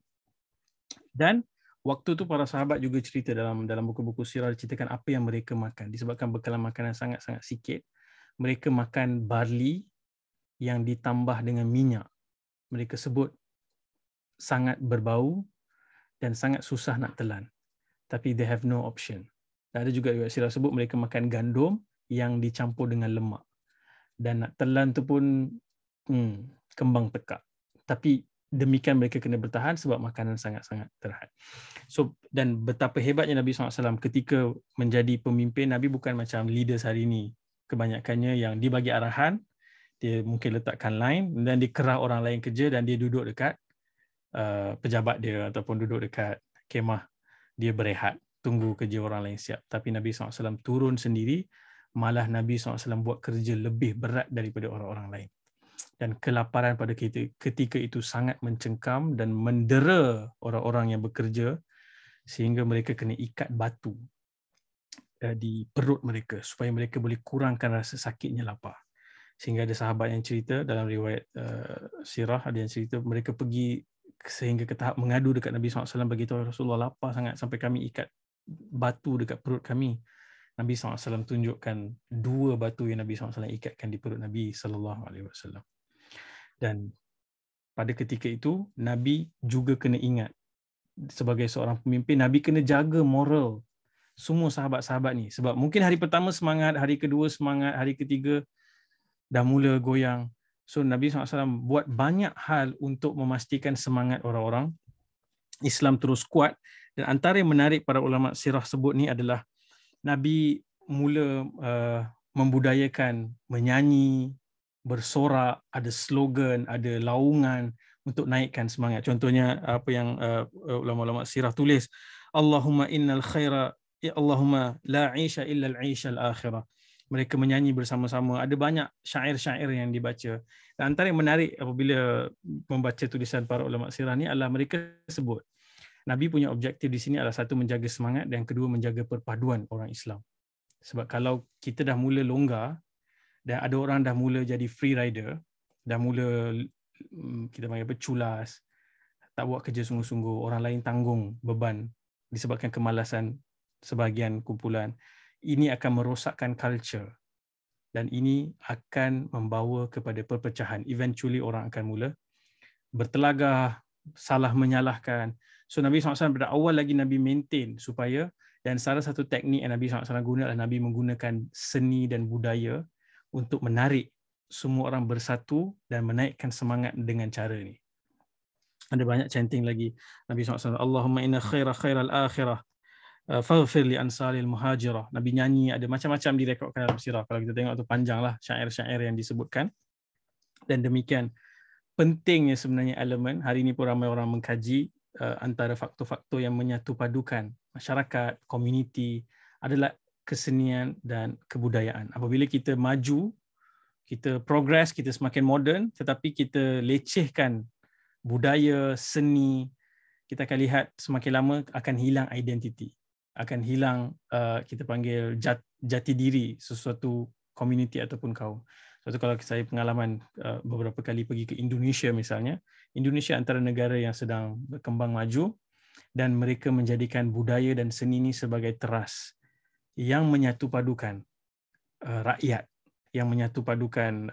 Dan waktu tu para sahabat juga cerita dalam buku-buku sirah, ceritakan apa yang mereka makan. Disebabkan bekalan makanan sangat-sangat sikit, mereka makan barley yang ditambah dengan minyak. Mereka sebut sangat berbau dan sangat susah nak telan. Tapi they have no option. Dan ada juga sirah sebut mereka makan gandum yang dicampur dengan lemak. Dan nak telan tu pun kembang tekak. Tapi demikian mereka kena bertahan sebab makanan sangat-sangat terhad. So, dan betapa hebatnya Nabi SAW ketika menjadi pemimpin. Nabi bukan macam leaders hari ini. Kebanyakannya yang dibagi arahan, dia mungkin letakkan line dan dia kerah orang lain kerja dan dia duduk dekat pejabat dia ataupun duduk dekat kemah. Dia berehat, tunggu kerja orang lain siap. Tapi Nabi SAW turun sendiri, malah Nabi SAW buat kerja lebih berat daripada orang-orang lain. Dan kelaparan pada ketika itu sangat mencengkam dan mendera orang-orang yang bekerja sehingga mereka kena ikat batu di perut mereka supaya mereka boleh kurangkan rasa sakitnya lapar. Sehingga ada sahabat yang cerita dalam riwayat sirah, ada yang cerita mereka pergi sehingga ke tahap mengadu dekat Nabi SAW, beritahu Rasulullah lapar sangat sampai kami ikat batu dekat perut kami. Nabi SAW tunjukkan 2 batu yang Nabi SAW ikatkan di perut Nabi SAW. Dan pada ketika itu, Nabi juga kena ingat sebagai seorang pemimpin, Nabi kena jaga moral semua sahabat-sahabat ni. Sebab mungkin hari pertama semangat, hari kedua semangat, hari ketiga dah mula goyang. So Nabi SAW buat banyak hal untuk memastikan semangat orang-orang Islam terus kuat. Dan antara yang menarik para ulama sirah sebut ni adalah Nabi mula membudayakan menyanyi, bersorak, ada slogan, ada laungan untuk naikkan semangat. Contohnya apa yang ulama-ulama sirah tulis, Allahumma innal khaira, ya Allahumma la 'isha illa al-'isha al-akhirah. Mereka menyanyi bersama-sama. Ada banyak syair-syair yang dibaca. Dan antara yang menarik apabila membaca tulisan para ulama sirah ni adalah mereka sebut Nabi punya objektif di sini adalah satu, menjaga semangat, dan kedua, menjaga perpaduan orang Islam. Sebab kalau kita dah mula longgar dan ada orang dah mula jadi free rider, dah mula kita panggil apa, culas, tak buat kerja sungguh-sungguh, orang lain tanggung beban disebabkan kemalasan sebahagian kumpulan, ini akan merosakkan culture dan ini akan membawa kepada perpecahan. Eventually orang akan mula bertelagah, salah menyalahkan. So Nabi SAW pada awal lagi Nabi maintain supaya, dan salah satu teknik yang Nabi SAW guna adalah Nabi menggunakan seni dan budaya untuk menarik semua orang bersatu dan menaikkan semangat dengan cara ni. Ada banyak chanting lagi Nabi SAW. Allahumma inna khairal akhirah faghfir li ansaril muhajirah. Nabi nyanyi, ada macam-macam direkodkan dalam sirah. Kalau kita tengok tu panjanglah syair-syair yang disebutkan. Dan demikian pentingnya sebenarnya elemen. Hari ini pun ramai orang mengkaji antara faktor-faktor yang menyatu padukan masyarakat, komuniti adalah kesenian dan kebudayaan. Apabila kita maju, kita progress, kita semakin moden, tetapi kita lecehkan budaya, seni, kita akan lihat semakin lama akan hilang identiti, akan hilang kita panggil jati diri sesuatu komuniti ataupun kaum. Sebab tu kalau saya pengalaman beberapa kali pergi ke Indonesia misalnya, Indonesia antara negara yang sedang berkembang maju dan mereka menjadikan budaya dan seni ini sebagai teras yang menyatu padukan rakyat, yang menyatu padukan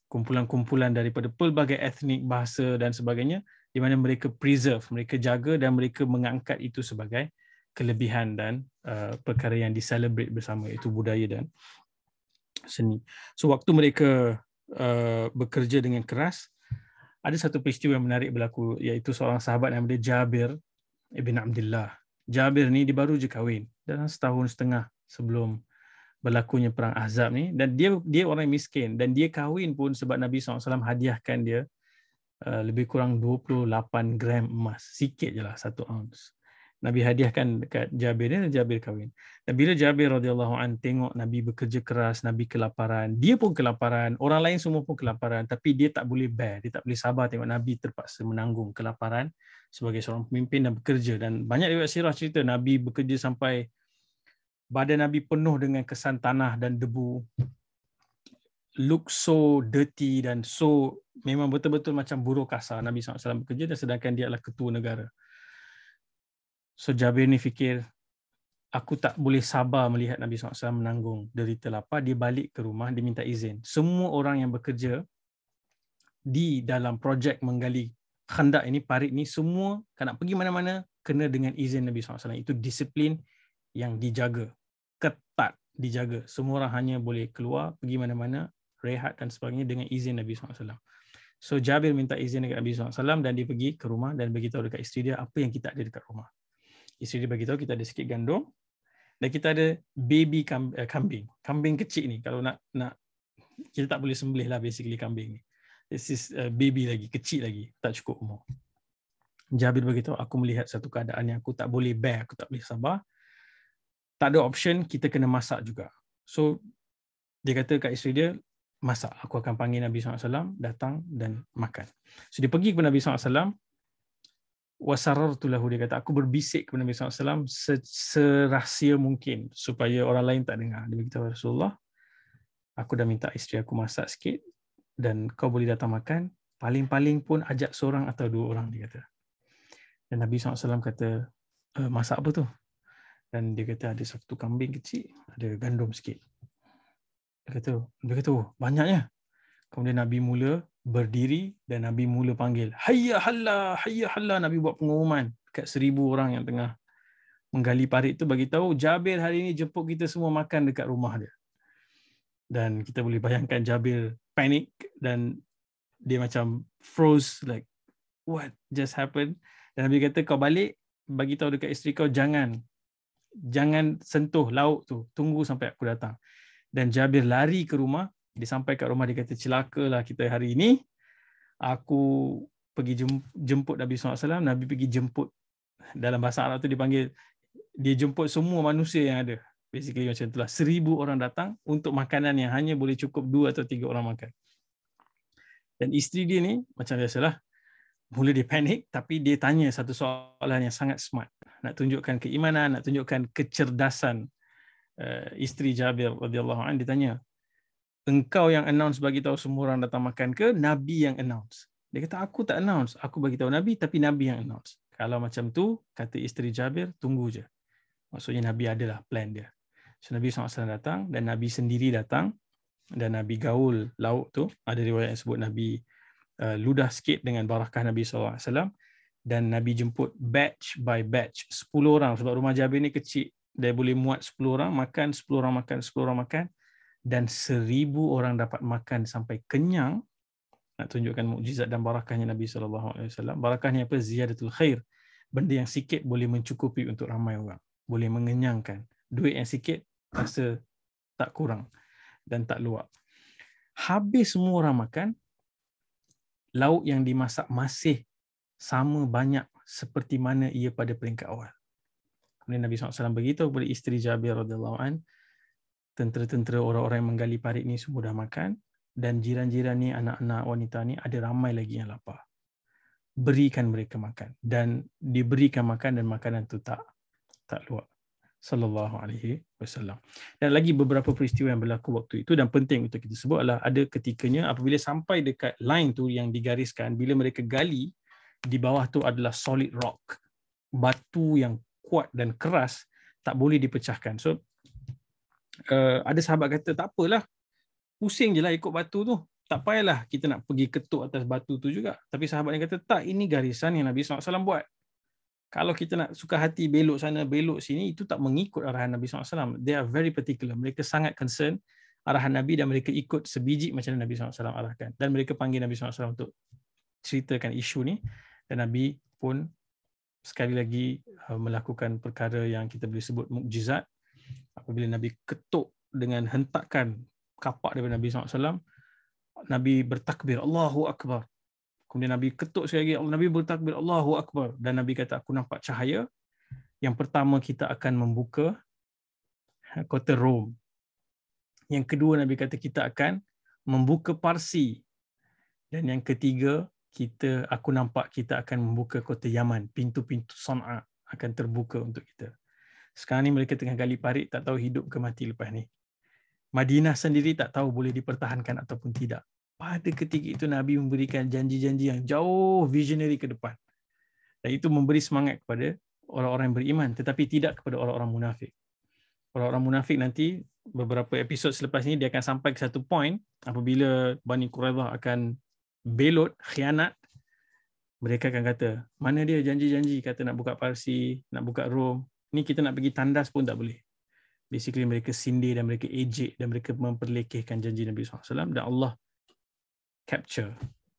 kumpulan-kumpulan daripada pelbagai etnik, bahasa dan sebagainya, di mana mereka preserve, mereka jaga dan mereka mengangkat itu sebagai kelebihan dan perkara yang diselebrate bersama, iaitu budaya dan seni. So waktu mereka bekerja dengan keras, ada satu peristiwa yang menarik berlaku, iaitu seorang sahabat nama dia Jabir ibn Abdullah. Jabir ni dia baru je kahwin dalam setahun setengah sebelum berlakunya perang Ahzab ni, dan dia orang miskin dan dia kahwin pun sebab Nabi SAW hadiahkan dia lebih kurang 28 gram emas, sikit je lah, 1 ounce. Nabi hadiahkan dekat Jabir dan Jabir kahwin. Dan bila Jabir radhiyallahu an tengok Nabi bekerja keras, Nabi kelaparan, dia pun kelaparan, orang lain semua pun kelaparan, tapi dia tak boleh bear, dia tak boleh sabar tengok Nabi terpaksa menanggung kelaparan sebagai seorang pemimpin dan bekerja. Dan banyak riwayat sirah cerita Nabi bekerja sampai badan Nabi penuh dengan kesan tanah dan debu, look so dirty dan so memang betul-betul macam buruh kasar Nabi SAW bekerja, dan sedangkan dia adalah ketua negara. So Jabir ni fikir, aku tak boleh sabar melihat Nabi SAW menanggung derita lapar. Dia balik ke rumah, dia minta izin. Semua orang yang bekerja di dalam projek menggali khandak ini, parit ni, semua kalau nak pergi mana-mana kena dengan izin Nabi SAW. Itu disiplin yang dijaga, ketat dijaga. Semua orang hanya boleh keluar, pergi mana-mana, rehat dan sebagainya dengan izin Nabi SAW. So Jabir minta izin dekat Nabi SAW dan dia pergi ke rumah dan beritahu dekat isteri dia apa yang kita ada dekat rumah. Isteri dia beritahu kita ada sikit gandum dan kita ada baby kambing kecil ni. Kalau nak kita tak boleh sembelih lah basically kambing ni. This is baby lagi, kecil lagi, tak cukup umur. Jabir beritahu, aku melihat satu keadaan yang aku tak boleh bear, aku tak boleh sabar. Tak ada option, kita kena masak juga. So dia kata kat isteri dia, masak, aku akan panggil Nabi SAW datang dan makan. So dia pergi kepada Nabi SAW, wasarartu lahu, dia kata aku berbisik kepada Nabi SAW serahsia mungkin supaya orang lain tak dengar. Dia beritahu, Rasulullah, aku dah minta isteri aku masak sikit dan kau boleh datang makan, paling-paling pun ajak seorang atau 2 orang, dia kata. Dan Nabi SAW kata, masak apa tu? Dan dia kata ada satu kambing kecil, ada gandum sikit. Dia kata, oh, banyaknya. Kemudian Nabi mula berdiri dan Nabi mula panggil, hayya halla, hayya halla. Nabi buat pengumuman kat 1000 orang yang tengah menggali parit tu, bagi tahu Jabir hari ini jemput kita semua makan dekat rumah dia. Dan kita boleh bayangkan Jabir panik dan dia macam froze, like what just happened. Dan Nabi kata, kau balik bagi tahu dekat isteri kau, jangan jangan sentuh lauk tu, tunggu sampai aku datang. Dan Jabir lari ke rumah, dia sampai kat rumah, dia kata, celakalah kita hari ini, aku pergi jemput Nabi SAW, Nabi pergi jemput, dalam bahasa Arab tu dipanggil, dia jemput semua manusia yang ada. Basically macam itulah, 1000 orang datang untuk makanan yang hanya boleh cukup 2 atau 3 orang makan. Dan isteri dia ni, macam biasalah, mula dia panik, tapi dia tanya satu soalan yang sangat smart. Nak tunjukkan keimanan, nak tunjukkan kecerdasan isteri Jabir radhiyallahu anhu. Dia tanya, engkau yang announce bagi tahu semua orang datang makan ke Nabi yang announce? Dia kata, aku tak announce, aku bagi tahu Nabi, tapi Nabi yang announce. Kalau macam tu, kata isteri Jabir, tunggu je. Maksudnya Nabi adalah plan dia. So Nabi SAW datang, dan Nabi sendiri datang, dan Nabi gaul lauk tu. Ada riwayat yang sebut Nabi ludah sikit dengan barakah Nabi SAW, dan Nabi jemput batch by batch, 10 orang, sebab rumah Jabir ni kecil, dia boleh muat 10 orang, makan 10 orang makan, 10 orang makan, dan 1000 orang dapat makan sampai kenyang. Nak tunjukkan mukjizat dan barakahnya Nabi SAW. Barakahnya apa? Ziyadatul khair. Benda yang sikit boleh mencukupi untuk ramai orang, boleh mengenyangkan. Duit yang sikit rasa tak kurang dan tak luap. Habis semua orang makan, lauk yang dimasak masih sama banyak seperti mana ia pada peringkat awal. Kemudian Nabi SAW beritahu kepada isteri Jabir radhiyallahu an, tentera-tentera, orang-orang yang menggali parit ni semua dah makan, dan jiran-jiran ni, anak-anak wanita ni, ada ramai lagi yang lapar. Berikan mereka makan. Dan diberikan makan dan makanan tu tak luap. Sallallahu alaihi wasallam. Dan lagi beberapa peristiwa yang berlaku waktu itu, dan penting untuk kita sebut adalah ada ketikanya apabila sampai dekat line tu yang digariskan, bila mereka gali, di bawah tu adalah solid rock, batu yang kuat dan keras, tak boleh dipecahkan. So ada sahabat kata, tak apalah, pusing je lah ikut batu tu, tak payahlah kita nak pergi ketuk atas batu tu juga. Tapi sahabat yang kata, tak, ini garisan yang Nabi SAW buat. Kalau kita nak suka hati belok sana, belok sini, itu tak mengikut arahan Nabi SAW. They are very particular. Mereka sangat concern arahan Nabi, dan mereka ikut sebiji macam Nabi SAW arahkan. Dan mereka panggil Nabi SAW untuk ceritakan isu ni, dan Nabi pun sekali lagi melakukan perkara yang kita boleh sebut mukjizat. Apabila Nabi ketuk dengan hentakan kapak daripada Nabi SAW, Nabi bertakbir, Allahu Akbar. Kemudian Nabi ketuk sekali lagi, Nabi bertakbir, Allahu Akbar. Dan Nabi kata, aku nampak cahaya. Yang pertama, kita akan membuka kota Rom. Yang kedua, Nabi kata, kita akan membuka Parsi. Dan yang ketiga, aku nampak kita akan membuka kota Yaman. Pintu-pintu Sana'a akan terbuka untuk kita. Sekarang ni mereka tengah gali parit, tak tahu hidup ke mati lepas ni. Madinah sendiri tak tahu boleh dipertahankan ataupun tidak. Pada ketika itu Nabi memberikan janji-janji yang jauh visionary ke depan. Dan itu memberi semangat kepada orang-orang yang beriman, tetapi tidak kepada orang-orang munafik. Orang-orang munafik nanti, beberapa episod selepas ini, dia akan sampai ke satu point, apabila Bani Quraidah akan belot, khianat, mereka akan kata, mana dia janji-janji kata nak buka Parsi, nak buka Rom, ni kita nak pergi tandas pun tak boleh. Basically mereka sindir dan mereka ejek dan mereka memperlekehkan janji Nabi SAW, dan Allah capture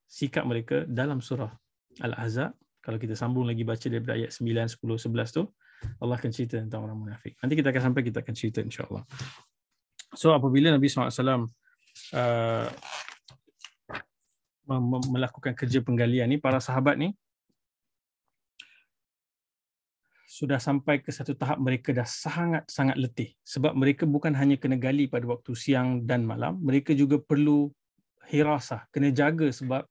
sikap mereka dalam surah Al-Ahzab. Kalau kita sambung lagi baca daripada ayat 9, 10, 11 tu, Allah akan cerita tentang orang munafik. Nanti kita akan cerita insya-Allah. So apabila Nabi SAW melakukan kerja penggalian ni, para sahabat ni sudah sampai ke satu tahap mereka dah sangat-sangat letih, sebab mereka bukan hanya kena gali pada waktu siang dan malam, mereka juga perlu hirasah, kena jaga, sebab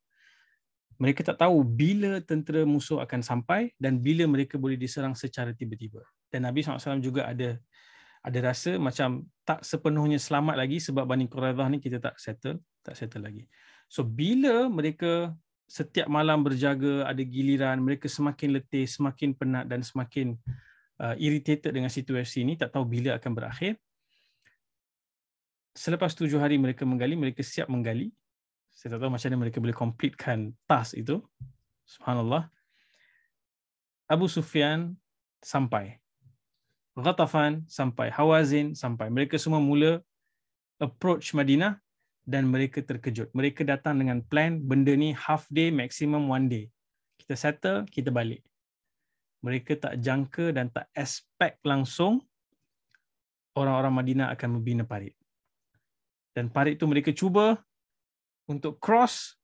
mereka tak tahu bila tentera musuh akan sampai dan bila mereka boleh diserang secara tiba-tiba. Dan Nabi SAW juga ada rasa macam tak sepenuhnya selamat lagi, sebab Bani Quraidah ni kita tak settle lagi. So bila mereka setiap malam berjaga, ada giliran mereka semakin letih, semakin penat dan semakin irritated dengan situasi ini, tak tahu bila akan berakhir. Selepas 7 hari mereka menggali, mereka siap menggali. Saya tak tahu macam mana mereka boleh completekan task itu. Subhanallah. Abu Sufyan sampai. Ghatafan sampai. Hawazin sampai. Mereka semua mula approach Madinah dan mereka terkejut. Mereka datang dengan plan, benda ni half day, maximum 1 day. Kita settle, kita balik. Mereka tak jangka dan tak expect langsung orang-orang Madinah akan membina parit. Dan parit itu mereka cuba untuk cross,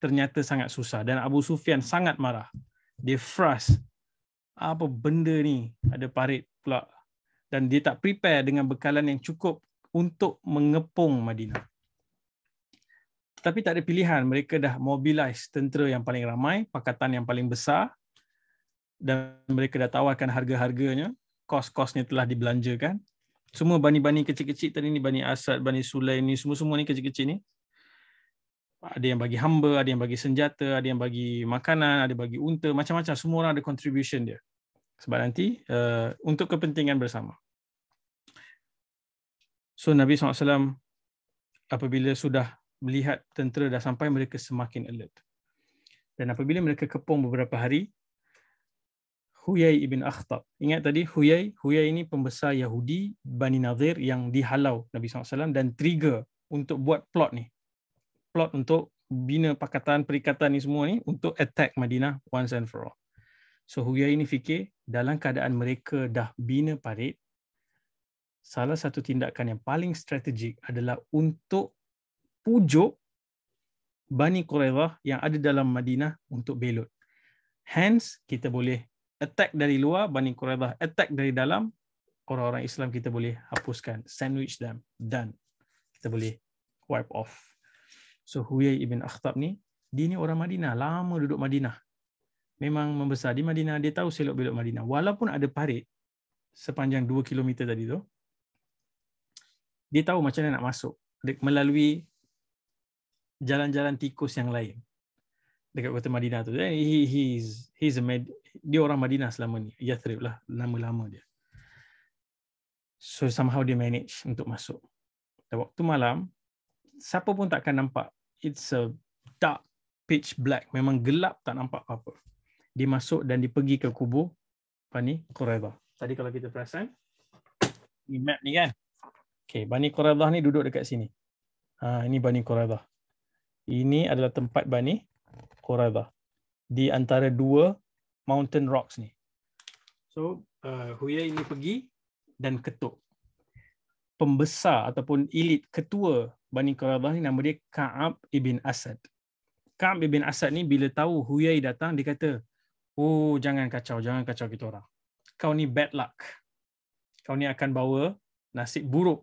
ternyata sangat susah. Dan Abu Sufyan sangat marah. Dia frust. Apa benda ni? Ada parit pula. Dan dia tak prepare dengan bekalan yang cukup untuk mengepung Madinah. Tapi tak ada pilihan. Mereka dah mobilize tentera yang paling ramai, pakatan yang paling besar, dan mereka dah tawarkan harga-harganya. Kos-kosnya telah dibelanjakan. Semua bani-bani kecil-kecil tadi ni, Bani Asad, Bani Sulaim ni, semua-semua ni kecil-kecil ni. Ada yang bagi hamba, ada yang bagi senjata, ada yang bagi makanan, ada bagi unta, macam-macam. Semua orang ada contribution dia. Sebab nanti untuk kepentingan bersama. So Nabi SAW apabila sudah melihat tentera dah sampai, mereka semakin alert. Dan apabila mereka kepung beberapa hari, Huyai ibn Akhtab. Ingat tadi Huyai ini pembesar Yahudi Bani Nadir yang dihalau Nabi SAW dan trigger untuk buat plot ni. Plot untuk bina pakatan, perikatan ni semua ni untuk attack Madinah once and for all. So Huyai ini fikir dalam keadaan mereka dah bina parit, salah satu tindakan yang paling strategik adalah untuk pujuk Bani Quraidah yang ada dalam Madinah untuk belot. Hence, kita boleh attack dari luar, Bani Quraidah attack dari dalam, orang-orang Islam kita boleh hapuskan, sandwich them, done. Kita boleh wipe off. So Huyai ibn Akhtab ni, dia ni orang Madinah, lama duduk Madinah. Memang membesar di Madinah, dia tahu selok-belok Madinah. Walaupun ada parit sepanjang 2 km tadi tu, dia tahu macam mana nak masuk melalui jalan-jalan tikus yang lain dekat kota Madinah tu. Dia orang Madinah selama ni. Yathrib lah nama lama dia. So somehow dia manage untuk masuk. Dan waktu malam, siapa pun takkan nampak. It's a dark, pitch black. Memang gelap, tak nampak apa-apa. Dia masuk dan dia pergi ke kubur Bani Quraidah. Tadi kalau kita perasan, ni map ni kan. Okay, Bani Quraidah ni duduk dekat sini. Ini Bani Quraidah. Ini adalah tempat Bani Quraidah di antara dua mountain rocks ni. So Huyai ini pergi dan ketuk. Pembesar ataupun elit ketua Bani Quraidah ni nama dia Ka'ab ibn Asad. Ka'ab ibn Asad ni bila tahu Huyai datang, dia kata, oh jangan kacau kita orang. Kau ni bad luck. Kau ni akan bawa nasib buruk.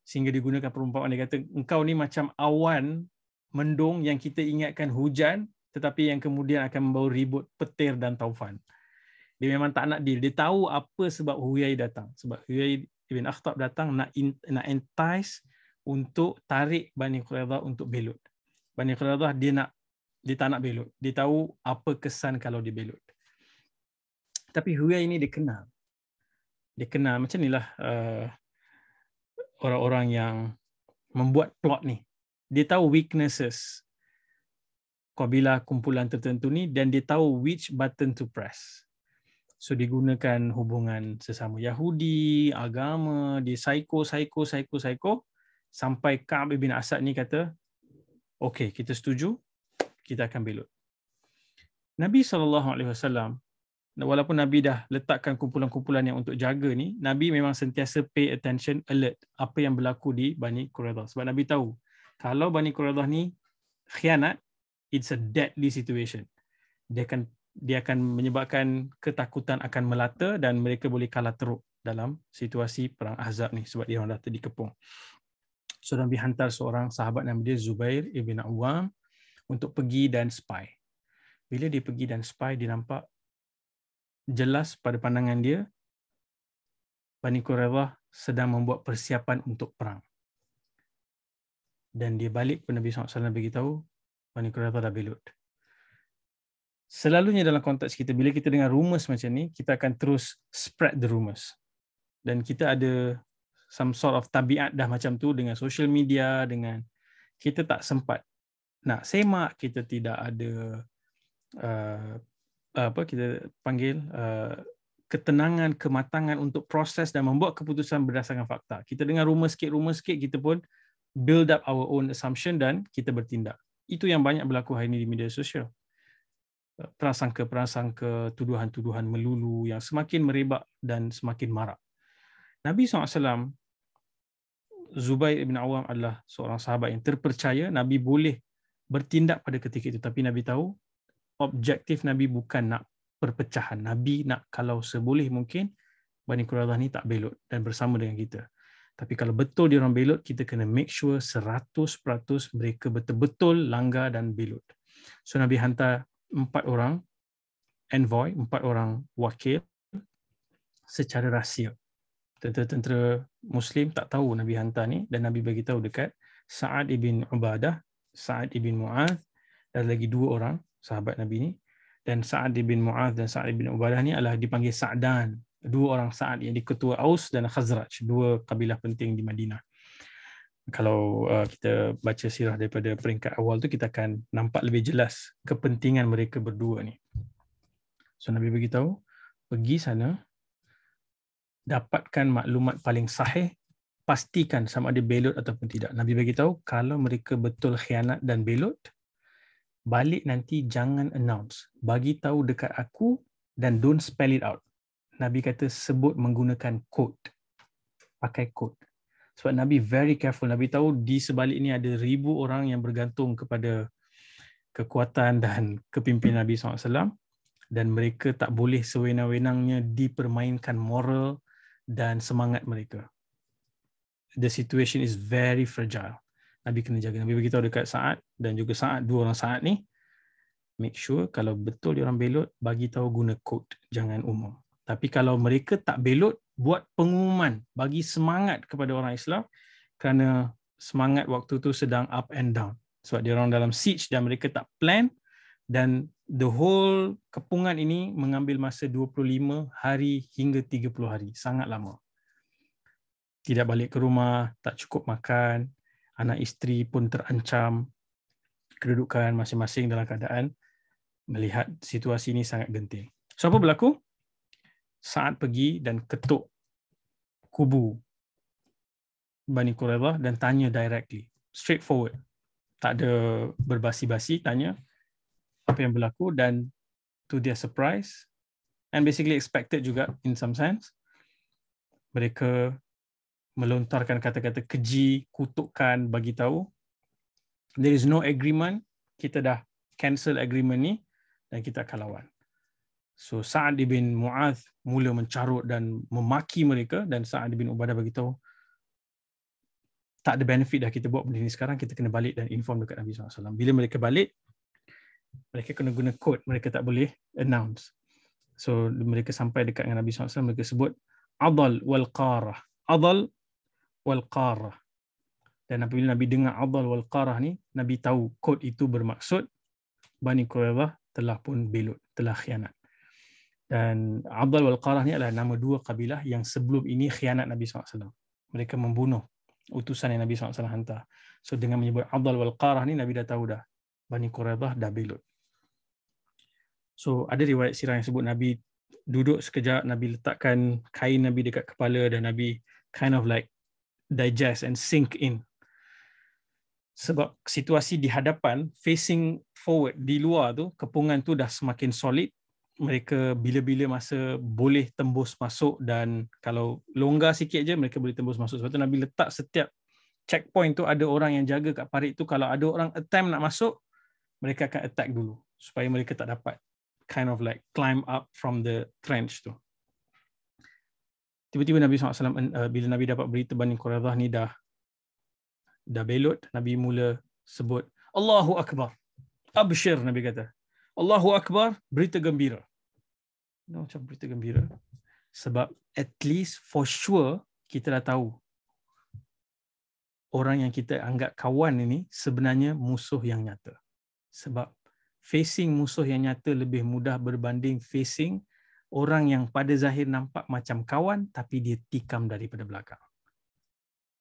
Sehingga digunakan perumpamaan, dia kata, engkau ni macam awan mendung yang kita ingatkan hujan, tetapi yang kemudian akan membawa ribut, petir dan taufan. Dia memang tak nak deal. Dia tahu apa sebab Huyai datang. Sebab Huyai ibn Akhtab datang nak entice untuk tarik Bani Quraidah untuk belot. Bani Quraidah dia tak nak belot. Dia tahu apa kesan kalau dia belot. Tapi Huyai ini dia kenal. Dia kenal macam inilah orang-orang yang membuat plot ni. Dia tahu weaknesses kabilah kumpulan tertentu ni dan dia tahu which button to press. So digunakan hubungan sesama Yahudi, agama, dia psycho sampai Ka'ab bin Asad ni kata, okey, kita setuju, kita akan belot. Nabi SAW, walaupun Nabi dah letakkan kumpulan-kumpulan yang untuk jaga ni, Nabi memang sentiasa pay attention, alert apa yang berlaku di Bani Quraidah. Sebab Nabi tahu, kalau Bani Quraidah ni khianat, it's a deadly situation. Dia akan menyebabkan ketakutan akan melata dan mereka boleh kalah teruk dalam situasi perang Ahzab ni sebab dia orang dah dikepung. So Nabi hantar seorang sahabat nama dia Zubair ibn Awam untuk pergi dan spy. Bila dia pergi dan spy, dia nampak jelas pada pandangan dia Bani Quraidah sedang membuat persiapan untuk perang. Dan dia balik kepada Nabi SAW beritahu Bani Quraidah dah belot. Selalunya dalam konteks kita, bila kita dengar rumours macam ni, kita akan terus spread the rumours. Dan kita ada some sort of tabiat dah macam tu dengan social media, dengan kita tak sempat nak semak, kita tidak ada kita panggil ketenangan, kematangan untuk proses dan membuat keputusan berdasarkan fakta. Kita dengar rumor sikit, kita pun build up our own assumption dan kita bertindak. Itu yang banyak berlaku hari ini di media sosial. Prasangka-prasangka, tuduhan-tuduhan melulu yang semakin merebak dan semakin marak. Nabi SAW, Zubair bin Awam adalah seorang sahabat yang terpercaya. Nabi boleh bertindak pada ketika itu, tapi Nabi tahu objektif Nabi bukan nak perpecahan. Nabi nak kalau seboleh mungkin Bani Quraidah ni tak belot dan bersama dengan kita. Tapi kalau betul dia orang belot, kita kena make sure 100% mereka betul-betul langgar dan belot. So Nabi hantar 4 orang envoy, 4 orang wakil secara rahsia. Tentera-tentera Muslim tak tahu Nabi hantar ni, dan Nabi bagi tahu dekat Sa'ad ibn Ubadah, Sa'ad ibn Mu'adh, dan lagi 2 orang sahabat Nabi ni. Dan Sa'ad ibn Mu'adh dan Sa'ad ibn Ubadah ni adalah dipanggil Sa'dan, 2 orang Sa'ad yang diketua Aus dan Khazraj, 2 kabilah penting di Madinah. Kalau kita baca sirah daripada peringkat awal tu, kita akan nampak lebih jelas kepentingan mereka berdua ni. So Nabi bagi tahu, pergi sana, dapatkan maklumat paling sahih, pastikan sama ada belot ataupun tidak. Nabi bagi tahu kalau mereka betul khianat dan belot, balik nanti jangan announce, bagi tahu dekat aku dan don't spell it out. Nabi kata sebut menggunakan code, pakai code. Sebab Nabi very careful. Nabi tahu di sebalik ni ada 1000 orang yang bergantung kepada kekuatan dan kepimpinan Nabi SAW, dan mereka tak boleh sewenang-wenangnya dipermainkan moral dan semangat mereka. The situation is very fragile. Nabi kena jaga. Nabi beritahu dekat Sa'ad dan juga Sa'ad, 2 orang Sa'ad ni, make sure kalau betul dia orang belot, bagi tahu guna code, jangan umum. Tapi kalau mereka tak belot, buat pengumuman, bagi semangat kepada orang Islam, kerana semangat waktu tu sedang up and down. Sebab dia orang dalam siege dan mereka tak plan, dan the whole kepungan ini mengambil masa 25 hari hingga 30 hari. Sangat lama. Tidak balik ke rumah, tak cukup makan, anak isteri pun terancam, kedudukan masing-masing dalam keadaan melihat situasi ini sangat genting. So apa berlaku? Sa'ad pergi dan ketuk kubu Bani Quraidah dan tanya directly, straightforward. Tak ada berbasi-basi, tanya apa yang berlaku, dan to their surprise and basically expected juga in some sense, mereka melontarkan kata-kata keji, kutukan, bagi tahu there is no agreement, kita dah cancel agreement ni dan kita akan lawan. So Sa'ad bin Mu'adh mula mencarut dan memaki mereka, dan Sa'ad bin Ubadah bagi tahu tak ada benefit dah kita buat benda ni sekarang, kita kena balik dan inform dekat Nabi SAW. Bila mereka balik, mereka kena guna code, mereka tak boleh announce. So mereka sampai dekat dengan Nabi SAW, mereka sebut Adal wal Qarah. Adal wal Qarah. Dan apabila Nabi dengar Adal wal Qarah ni, Nabi tahu kod itu bermaksud Bani Quraidah telah pun belot, telah khianat. Dan Adal wal Qarah ni adalah nama 2 kabilah yang sebelum ini khianat Nabi SAW. Mereka membunuh utusan yang Nabi SAW hantar. So dengan menyebut Adal wal Qarah ni, Nabi dah tahu dah Bani Quraidah dah belot. So ada riwayat sirah yang sebut Nabi duduk sekejap, Nabi letakkan kain Nabi dekat kepala dan Nabi kind of like digest and sink in. Sebab situasi di hadapan, facing forward, di luar tu, kepungan tu dah semakin solid. Mereka bila-bila masa boleh tembus masuk, dan kalau longgar sikit je mereka boleh tembus masuk. Sebab tu Nabi letak setiap checkpoint tu ada orang yang jaga kat parit tu. Kalau ada orang attempt nak masuk, mereka akan attack dulu supaya mereka tak dapat kind of like climb up from the trench tu. Tiba-tiba Nabi SAW, bila Nabi dapat berita Bani Quraidah ni dah belot, Nabi mula sebut Allahu Akbar. Abshir, Nabi kata. Allahu Akbar, berita gembira. Macam berita gembira. Sebab at least for sure kita dah tahu orang yang kita anggap kawan ini sebenarnya musuh yang nyata. Sebab facing musuh yang nyata lebih mudah berbanding facing orang yang pada zahir nampak macam kawan tapi dia tikam daripada belakang.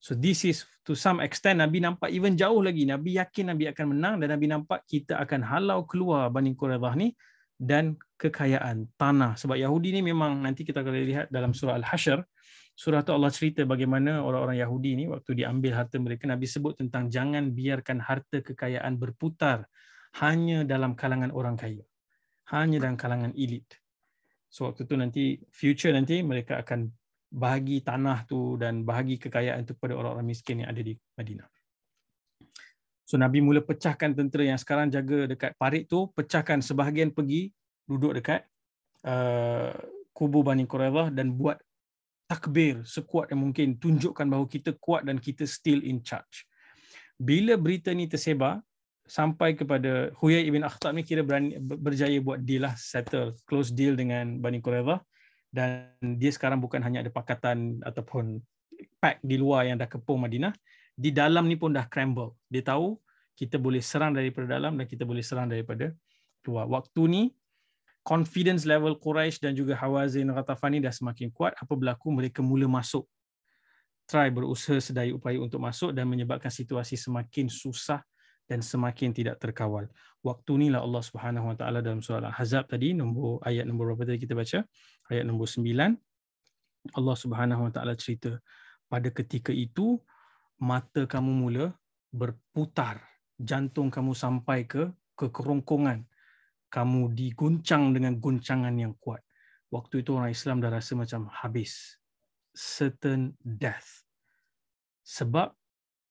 So this is to some extent Nabi nampak even jauh lagi. Nabi yakin Nabi akan menang, dan Nabi nampak kita akan halau keluar Bani Quraidah ni dan kekayaan tanah. Sebab Yahudi ni memang, nanti kita akan lihat dalam surah Al-Hashr, surah tu Allah cerita bagaimana orang-orang Yahudi ni waktu diambil harta mereka, Nabi sebut tentang jangan biarkan harta kekayaan berputar hanya dalam kalangan orang kaya, hanya dalam kalangan elit. So waktu tu nanti, future nanti mereka akan bahagi tanah tu dan bahagi kekayaan tu kepada orang-orang miskin yang ada di Madinah. So Nabi mula pecahkan tentera yang sekarang jaga dekat parit tu, pecahkan sebahagian pergi duduk dekat kubu Bani Quraidah dan buat takbir sekuat yang mungkin, tunjukkan bahawa kita kuat dan kita still in charge. Bila berita ni tersebar sampai kepada Huyai ibn Akhtab ni, kira berjaya buat deal lah, settle, close deal dengan Bani Quraidah, dan dia sekarang bukan hanya ada pakatan ataupun pack di luar yang dah kepung Madinah, di dalam ni pun dah crumble. Dia tahu kita boleh serang daripada dalam dan kita boleh serang daripada luar. Waktu ni confidence level Quraisy dan juga Hawazin Ghatafan ni dah semakin kuat. Apa berlaku? Mereka mula masuk, try berusaha sedaya upaya untuk masuk, dan menyebabkan situasi semakin susah dan semakin tidak terkawal. Waktu inilah Allah Subhanahu Wa Taala dalam surah Al-Ahzab tadi, ayat nombor berapa tadi kita baca? Ayat nombor 9. Allah Subhanahu Wa Taala cerita, pada ketika itu mata kamu mula berputar, jantung kamu sampai ke kerongkongan, kamu diguncang dengan guncangan yang kuat. Waktu itu orang Islam dah rasa macam habis, certain death. Sebab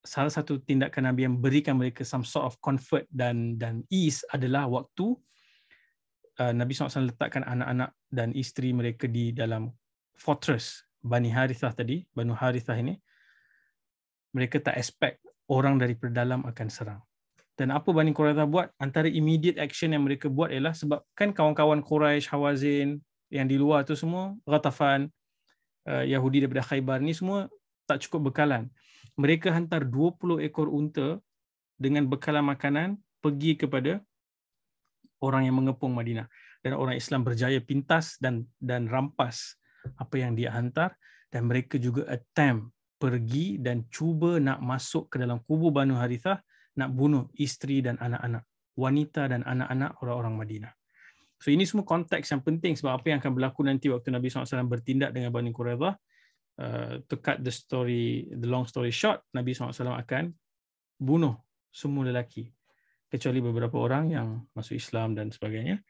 salah satu tindakan Nabi yang berikan mereka some sort of comfort dan ease adalah waktu Nabi SAW letakkan anak-anak dan isteri mereka di dalam fortress Bani Harithah tadi, Banu Harithah ini. Mereka tak expect orang daripada dalam akan serang. Dan apa Bani Quraidah buat? Antara immediate action yang mereka buat ialah, sebab kan kawan-kawan Quraisy, Hawazin yang di luar tu semua, Ghatafan, Yahudi daripada Khaybar ni semua tak cukup bekalan. Mereka hantar 20 ekor unta dengan bekalan makanan pergi kepada orang yang mengepung Madinah. Dan orang Islam berjaya pintas dan rampas apa yang dia hantar, dan mereka juga attempt pergi dan cuba nak masuk ke dalam kubu Banu Harithah, nak bunuh isteri dan anak-anak, wanita dan anak-anak orang-orang Madinah. So ini semua konteks yang penting, sebab apa yang akan berlaku nanti waktu Nabi SAW bertindak dengan Bani Quraidah. To cut the long story short, Nabi SAW akan bunuh semua lelaki, kecuali beberapa orang yang masuk Islam dan sebagainya.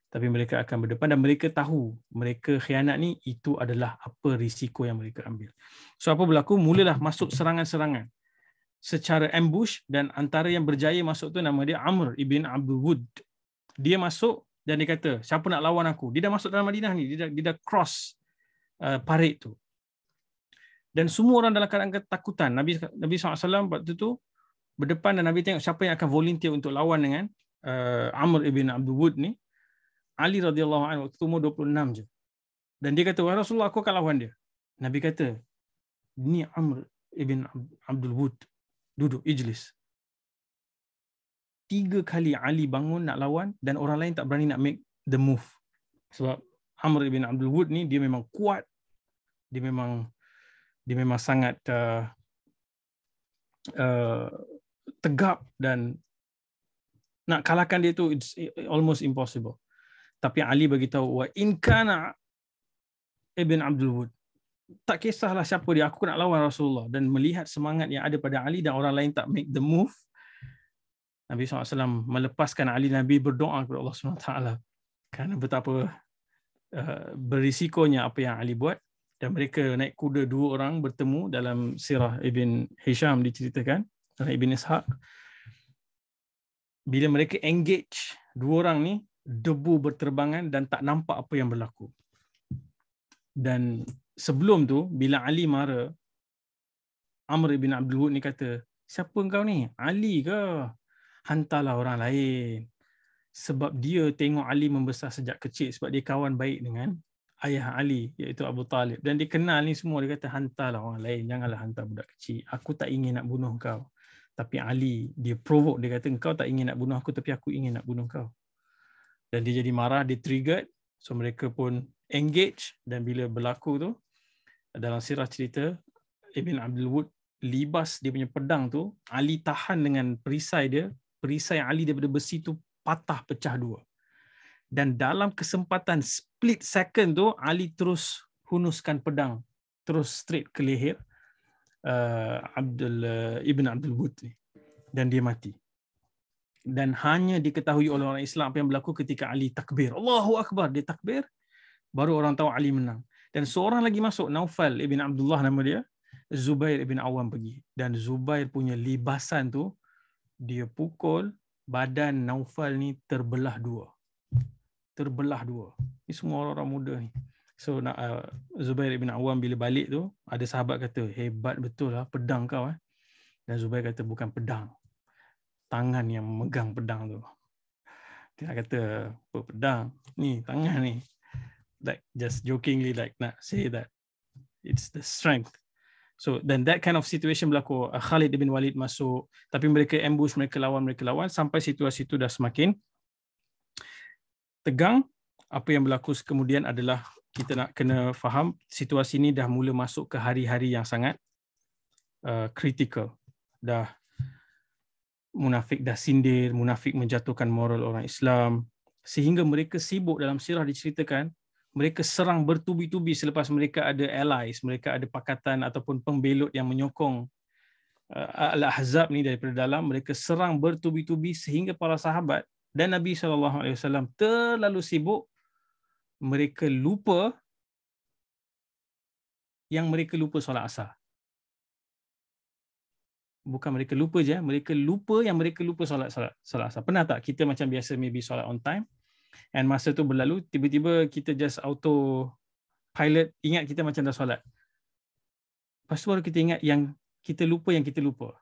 Tapi mereka akan berdepan dan mereka tahu mereka khianat ni, itu adalah apa risiko yang mereka ambil. So apa berlaku? Mulalah masuk serangan-serangan secara ambush, dan antara yang berjaya masuk tu nama dia Amr ibn Abdul Wud. Dia masuk dan dia kata, siapa nak lawan aku? Dia dah masuk dalam Madinah ni, dia dah cross parit tu. Dan semua orang dalam keadaan ketakutan. Nabi SAW waktu tu berdepan, dan Nabi tengok siapa yang akan volunteer untuk lawan dengan Amr ibn Abdul Wud ni. Ali radhiyallahu anhu waktu tu umur 26 je. Dan dia kata, wahai Rasulullah, aku akan lawan dia. Nabi kata, ni Amr ibn Abdul Wud, duduk, ijlis. 3 kali Ali bangun nak lawan, dan orang lain tak berani nak make the move. Sebab Amr ibn Abdul Wud ni, dia memang kuat, dia memang sangat tegap, dan nak kalahkan dia tu it's almost impossible. Tapi Ali bagi tahu, wa in kana ibn Abdul Wud, tak kisahlah siapa dia, aku nak lawan Rasulullah. Dan melihat semangat yang ada pada Ali dan orang lain tak make the move, Nabi SAW melepaskan Ali. Nabi berdoa kepada Allah SWT kerana betapa berisikonya apa yang Ali buat. Dan mereka naik kuda, 2 orang bertemu dalam sirah Ibn Hisham diceritakan, dalam Ibn Ishaq. Bila mereka engage 2 orang ni, debu berterbangan dan tak nampak apa yang berlaku. Dan sebelum tu, bila Ali marah, Amr ibn Abdul Wud ni kata, siapa engkau ni? Ali ke? Hantarlah orang lain. Sebab dia tengok Ali membesar sejak kecil, sebab dia kawan baik dengan ayah Ali, iaitu Abu Talib. Dan dia kenal ni semua. Dia kata, hantarlah orang lain, janganlah hantar budak kecil. Aku tak ingin nak bunuh kau. Tapi Ali, dia provoke, dia kata, engkau tak ingin nak bunuh aku, tapi aku ingin nak bunuh kau. Dan dia jadi marah, dia triggered. So mereka pun engage. Dan bila berlaku tu, dalam sirah cerita, Ibn Abdul Wud libas dia punya pedang tu, Ali tahan dengan perisai dia. Perisai Ali daripada besi tu patah, pecah 2. Dan dalam kesempatan split second tu, Ali terus hunuskan pedang, terus straight ke leher Ibn Abdul Wud ni. Dan dia mati. Dan hanya diketahui oleh orang Islam apa yang berlaku ketika Ali takbir. Allahu Akbar, dia takbir, baru orang tahu Ali menang. Dan seorang lagi masuk, Naufal ibn Abdullah nama dia, Zubair ibn Awam pergi. Dan Zubair punya libasan tu, dia pukul, badan Naufal ni terbelah dua. Terbelah dua. Ni semua orang-orang muda ni. So Zubair ibn Awam bila balik tu, ada sahabat kata, hebat betul lah pedang kau. Dan Zubair kata, bukan pedang. Tangan yang memegang pedang tu. Dia kata, apa pedang? Ni, tangan ni. Like, just jokingly like nak say that it's the strength. So then that kind of situation berlaku. Khalid bin Walid masuk, tapi mereka ambush, mereka lawan sampai situasi itu dah semakin tegang. Apa yang berlaku kemudian adalah kita nak kena faham situasi ini dah mula masuk ke hari-hari yang sangat critical. Dah munafik dah sindir, munafik menjatuhkan moral orang Islam, sehingga mereka sibuk, dalam sirah diceritakan, mereka serang bertubi-tubi selepas mereka ada allies, mereka ada pakatan ataupun pembelot yang menyokong Al-Ahzab ni daripada dalam. Mereka serang bertubi-tubi sehingga para sahabat dan Nabi SAW terlalu sibuk, mereka lupa solat asar. Bukan mereka lupa je, mereka lupa solat asar. Pernah tak kita macam biasa maybe solat on time, and masa tu berlalu, tiba-tiba kita just auto pilot, ingat kita macam dah solat. Lepas tu baru kita ingat yang kita lupa.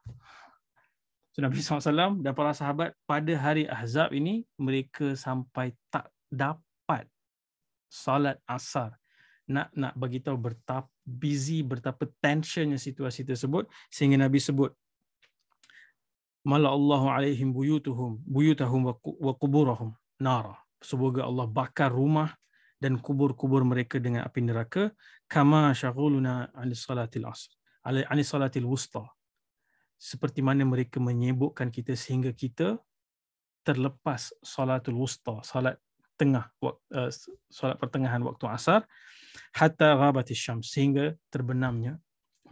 So Nabi SAW dan para sahabat pada hari Ahzab ini, mereka sampai tak dapat solat asar. Nak bagi tahu betapa busy, betapa tensionnya situasi tersebut, sehingga Nabi sebut, Mala'allahu alaihim buyutahum wa quburahum nara. Semoga Allah bakar rumah dan kubur-kubur mereka dengan api neraka. Kama syaghuluna anis salatil asr, anis salatil wusta. Seperti mana mereka menyibukkan kita sehingga kita terlepas salatul wusta, salat tengah, solat pertengahan waktu asar, hatta ghabatis syams, sehingga terbenamnya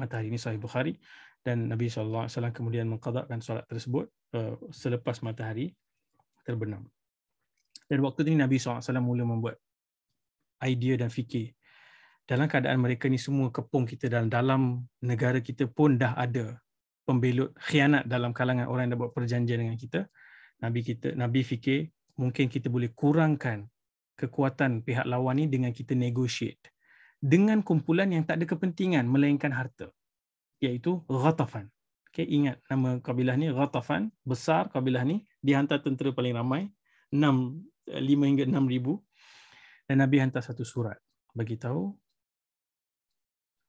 matahari. Ini Sahih Bukhari. Dan Nabi SAW kemudian mengqadakkan solat tersebut selepas matahari terbenam. Dan waktu ini Nabi SAW mula membuat idea dan fikir. Dalam keadaan mereka ni semua kepung kita, dalam negara kita pun dah ada pembelot khianat dalam kalangan orang yang dah buat perjanjian dengan kita. Nabi fikir mungkin kita boleh kurangkan kekuatan pihak lawan ni dengan kita negotiate dengan kumpulan yang tak ada kepentingan melainkan harta, iaitu Ghatafan. Okay, ingat nama kabilah ni Ghatafan, besar kabilah ni, dihantar tentera paling ramai, 5 hingga 6,000. Dan Nabi hantar satu surat bagi tahu,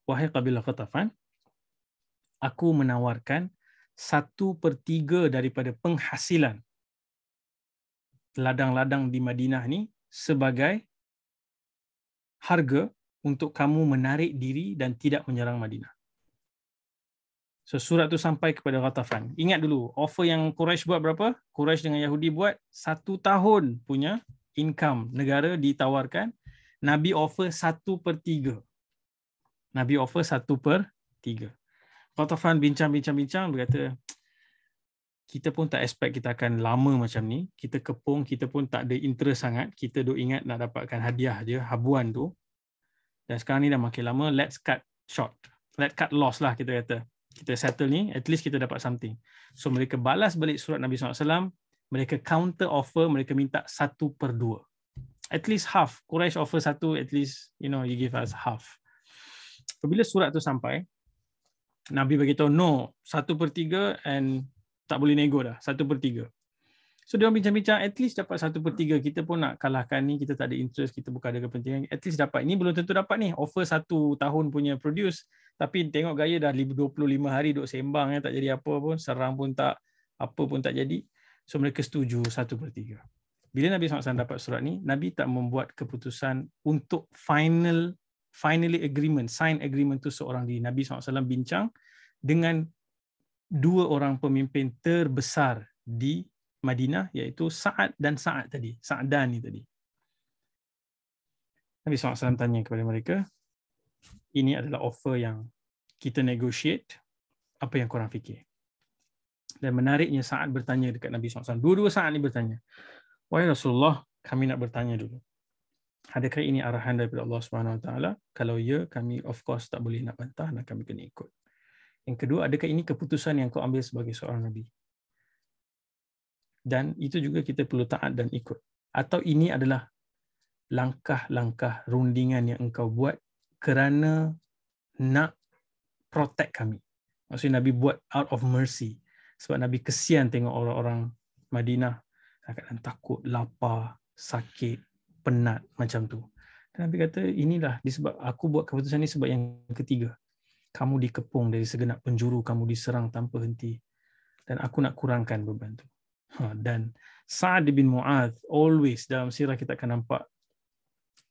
wahai kabilah Ghatafan, aku menawarkan 1/3 daripada penghasilan ladang-ladang di Madinah ni sebagai harga untuk kamu menarik diri dan tidak menyerang Madinah. So surat tu sampai kepada Ghatafan. Ingat dulu, offer yang Quraisy buat berapa? Quraisy dengan Yahudi buat 1 tahun punya income negara ditawarkan. Nabi offer 1/3. Nabi offer 1/3. Ghatafan bincang, berkata, kita pun tak expect kita akan lama macam ni. Kita kepung, kita pun tak ada interest sangat. Kita duk ingat nak dapatkan hadiah je, habuan tu. Dan sekarang ni dah makin lama, let's cut short. Let's cut loss lah, kita kata. Kita settle ni, at least kita dapat something. So mereka balas balik surat Nabi SAW, mereka counter offer, mereka minta 1/2. At least half. Quraisy offer 1, at least, you give us half. Bila surat tu sampai, Nabi beritahu, no, 1/3 and tak boleh nego dah, 1/3. So dia bincang-bincang, at least dapat 1/3. Kita pun nak kalahkan ni, kita tak ada interest, kita bukan ada kepentingan, at least dapat. Ini belum tentu dapat ni, offer 1 tahun punya produce, tapi tengok gaya dah 25 hari duk sembang, tak jadi apa pun, serang pun tak, apa pun tak jadi. So mereka setuju 1/3. Bila Nabi SAW dapat surat ni, Nabi tak membuat keputusan untuk finally agreement, sign agreement tu seorang diri. Nabi SAW bincang dengan 2 orang pemimpin terbesar di Madinah, iaitu Sa'ad dan Sa'ad tadi, Sa'dan ni tadi. Nabi SAW tanya kepada mereka, ini adalah offer yang kita negotiate, apa yang korang fikir? Dan menariknya, Sa'ad bertanya dekat Nabi SAW. Dua-dua Sa'ad ni bertanya, wahai Rasulullah, kami nak bertanya dulu. Adakah ini arahan daripada Allah Subhanahu Wa Taala? Kalau ya, kami of course tak boleh nak bantah dan kami kena ikut. Yang kedua, adakah ini keputusan yang kau ambil sebagai seorang Nabi? Dan itu juga kita perlu taat dan ikut. Atau ini adalah langkah-langkah rundingan yang engkau buat kerana nak protect kami. Maksudnya Nabi buat out of mercy. Sebab Nabi kesian tengok orang-orang Madinah kadang-kadang takut, lapar, sakit, penat macam tu. Dan Nabi kata, inilah disebab aku buat keputusan ini sebab yang ketiga. Kamu dikepung dari segenap penjuru, kamu diserang tanpa henti. Dan aku nak kurangkan beban tu. Dan Sa'ad bin Mu'adh, always dalam sirah kita akan nampak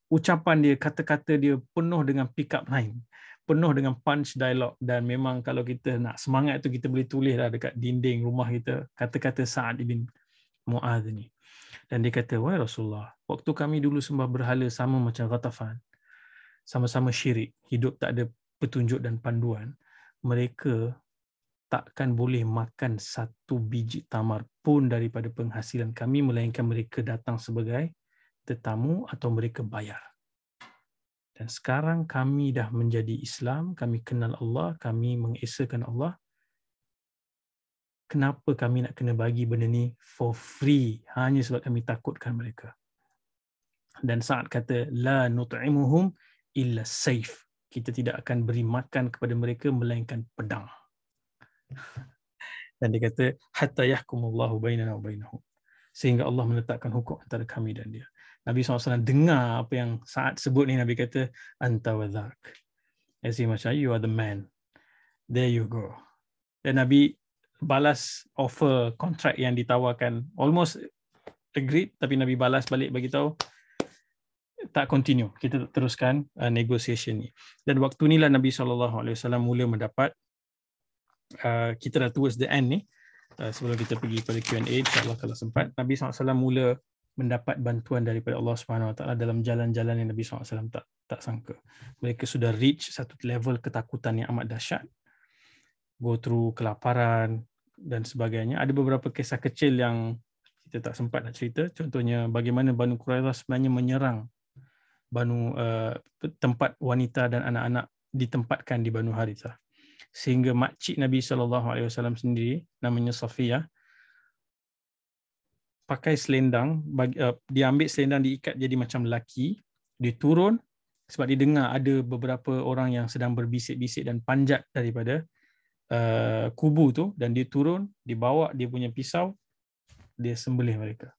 ucapan dia, kata-kata dia penuh dengan pick up line, penuh dengan punch dialogue. Dan memang kalau kita nak semangat tu, kita boleh tulis lah dekat dinding rumah kita kata-kata Sa'ad bin Mu'adh ni. Dan dia kata, wahai Rasulullah, waktu kami dulu sembah berhala sama macam Ghatafan, sama-sama syirik, hidup tak ada petunjuk dan panduan, mereka takkan boleh makan satu biji tamar pun daripada penghasilan kami, melainkan mereka datang sebagai tetamu atau mereka bayar. Dan sekarang kami dah menjadi Islam, kami kenal Allah, kami mengesakan Allah. Kenapa kami nak kena bagi benda ni for free hanya sebab kami takutkan mereka? Dan Sa'ad kata, la nut'imuhum illa saif. Kita tidak akan beri makan kepada mereka melainkan pedang. Dan dia kata, hatta yahkumullahu bainana wa bainahum. Sehingga Allah menetapkan hukum antara kami dan dia. Nabi SAW dengar apa yang Sa'ad sebut ni, Nabi kata, anta wa dhak. Macam, you are the man. There you go. Dan Nabi balas offer kontrak yang ditawarkan, almost agreed, tapi Nabi balas balik bagi tahu tak continue, kita teruskan negotiation ni. Dan waktu inilah Nabi SAW mula mendapat, kita dah towards the end ni, sebelum kita pergi pada Q&A, insyaAllah kalau sempat, Nabi SAW mula mendapat bantuan daripada Allah SWT dalam jalan-jalan yang Nabi SAW tak sangka. Mereka sudah reach satu level ketakutan yang amat dahsyat, go through kelaparan dan sebagainya. Ada beberapa kisah kecil yang kita tak sempat nak cerita, contohnya bagaimana Banu Quraidah sebenarnya menyerang tempat wanita dan anak-anak ditempatkan di Banu Harithah, sehingga makcik Nabi SAW sendiri namanya Safiyah pakai selendang, dia ambil selendang diikat jadi macam lelaki, dia turun sebab dia dengar ada beberapa orang yang sedang berbisik-bisik dan panjat daripada kubu tu, dan dia turun, dibawa dia punya pisau, dia sembelih mereka.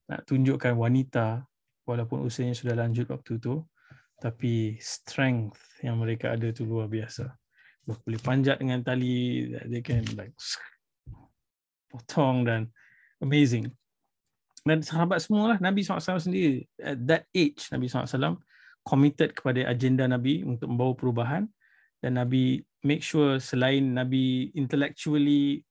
Nak tunjukkan wanita walaupun usianya sudah lanjut waktu tu, tapi strength yang mereka ada tu luar biasa. Boleh panjat dengan tali, they can like potong, dan amazing. Dan sahabat semualah, Nabi SAW sendiri at that age, Nabi SAW committed kepada agenda Nabi untuk membawa perubahan. Dan Nabi make sure selain Nabi intellectually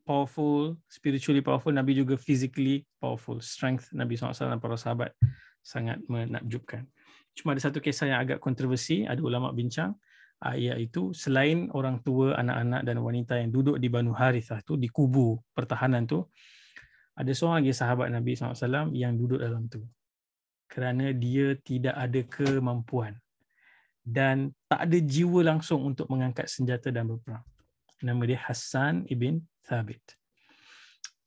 powerful, spiritually powerful, Nabi juga physically powerful. Strength Nabi SAW dan para sahabat sangat menakjubkan. Cuma ada satu kisah yang agak kontroversi, ada ulama bincang, iaitu selain orang tua, anak-anak dan wanita yang duduk di Banu Harithah tu, di kubu pertahanan tu, ada seorang lagi sahabat Nabi SAW yang duduk dalam tu kerana dia tidak ada kemampuan dan tak ada jiwa langsung untuk mengangkat senjata dan berperang. Nama dia Hassan ibn Thabit.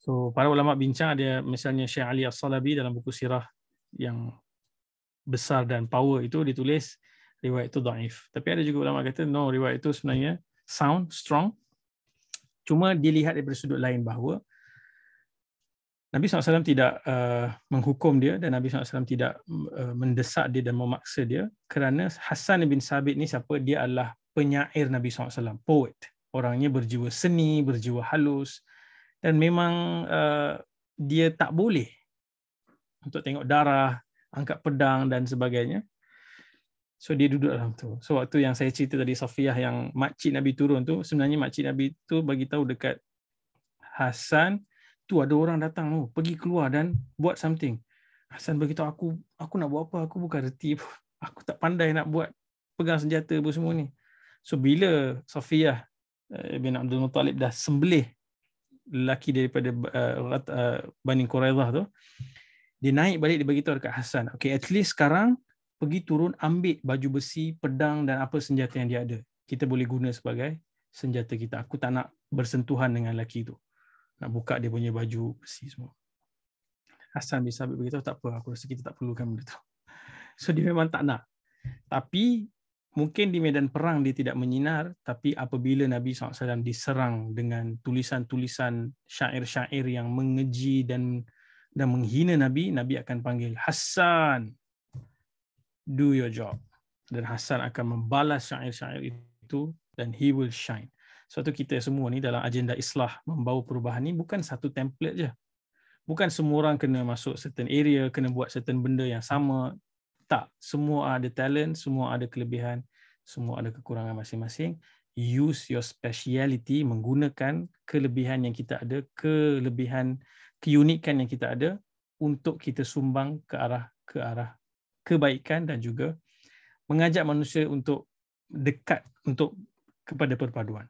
So para ulama bincang, ada misalnya Syekh Ali As-Salabi dalam buku sirah yang besar dan power itu ditulis riwayat itu dhaif. Tapi ada juga ulama kata no, riwayat itu sebenarnya sound, strong. Cuma dilihat daripada sudut lain bahawa Nabi SAW tidak menghukum dia dan Nabi SAW tidak mendesak dia dan memaksa dia, kerana Hassan bin Thabit ni siapa? Dia adalah penyair Nabi SAW, poet. Orangnya berjiwa seni, berjiwa halus, dan memang dia tak boleh untuk tengok darah, angkat pedang dan sebagainya. So dia duduk dalam tu. So waktu yang saya cerita tadi, Safiyah yang makcik Nabi turun tu, sebenarnya makcik Nabi tu bagi tahu dekat Hassan, tu ada orang datang, pergi keluar dan buat something. Hassan beritahu aku nak buat apa? Aku bukan reti, aku tak pandai nak buat pegang senjata apa semua ni. So bila Safiyah bin Abdul Muttalib dah sembelih lelaki daripada Bani Quraidah tu, Dia naik balik, dia beritahu dekat Hassan, okay, at least sekarang pergi turun ambil baju besi, pedang dan apa senjata yang dia ada. Kita boleh guna sebagai senjata kita. Aku tak nak bersentuhan dengan lelaki tu. Nak buka dia punya baju besi semua. Hassan bin Sabit beritahu, tak apa, aku rasa kita tak perlukan benda tu. So dia memang tak nak. Tapi mungkin di medan perang dia tidak menyinar, tapi apabila Nabi SAW diserang dengan tulisan-tulisan syair-syair yang mengeji dan menghina Nabi, Nabi akan panggil, Hassan, do your job. Dan Hassan akan membalas syair-syair itu dan he will shine. Suatu kita semua ni dalam agenda islah membawa perubahan ni bukan satu template je. Bukan semua orang kena masuk certain area, kena buat certain benda yang sama. Tak, semua ada talent, semua ada kelebihan, semua ada kekurangan masing-masing. Use your speciality, menggunakan kelebihan yang kita ada, keunikan yang kita ada untuk kita sumbang ke arah kebaikan dan juga mengajak manusia untuk dekat kepada perpaduan.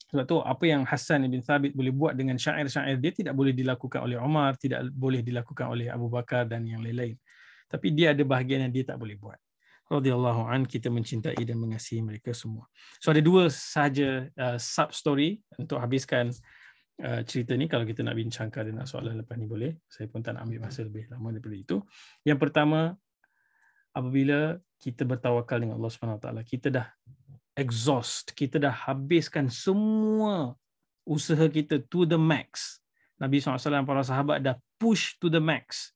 Sebab tu apa yang Hassan bin Thabit boleh buat dengan syair-syair dia tidak boleh dilakukan oleh Umar, tidak boleh dilakukan oleh Abu Bakar dan yang lain-lain. Tapi dia ada bahagian yang dia tak boleh buat. Radhiyallahu an, kita mencintai dan mengasihi mereka semua. So ada dua sahaja sub story untuk habiskan cerita ni. Kalau kita nak bincangkan dan nak soalan lepas ni boleh. Saya pun tak nak ambil masa lebih lama daripada itu. Yang pertama, apabila kita bertawakal dengan Allah SWT, kita dah exhaust, kita dah habiskan semua usaha kita to the max. Nabi SAW dan para sahabat dah push to the max.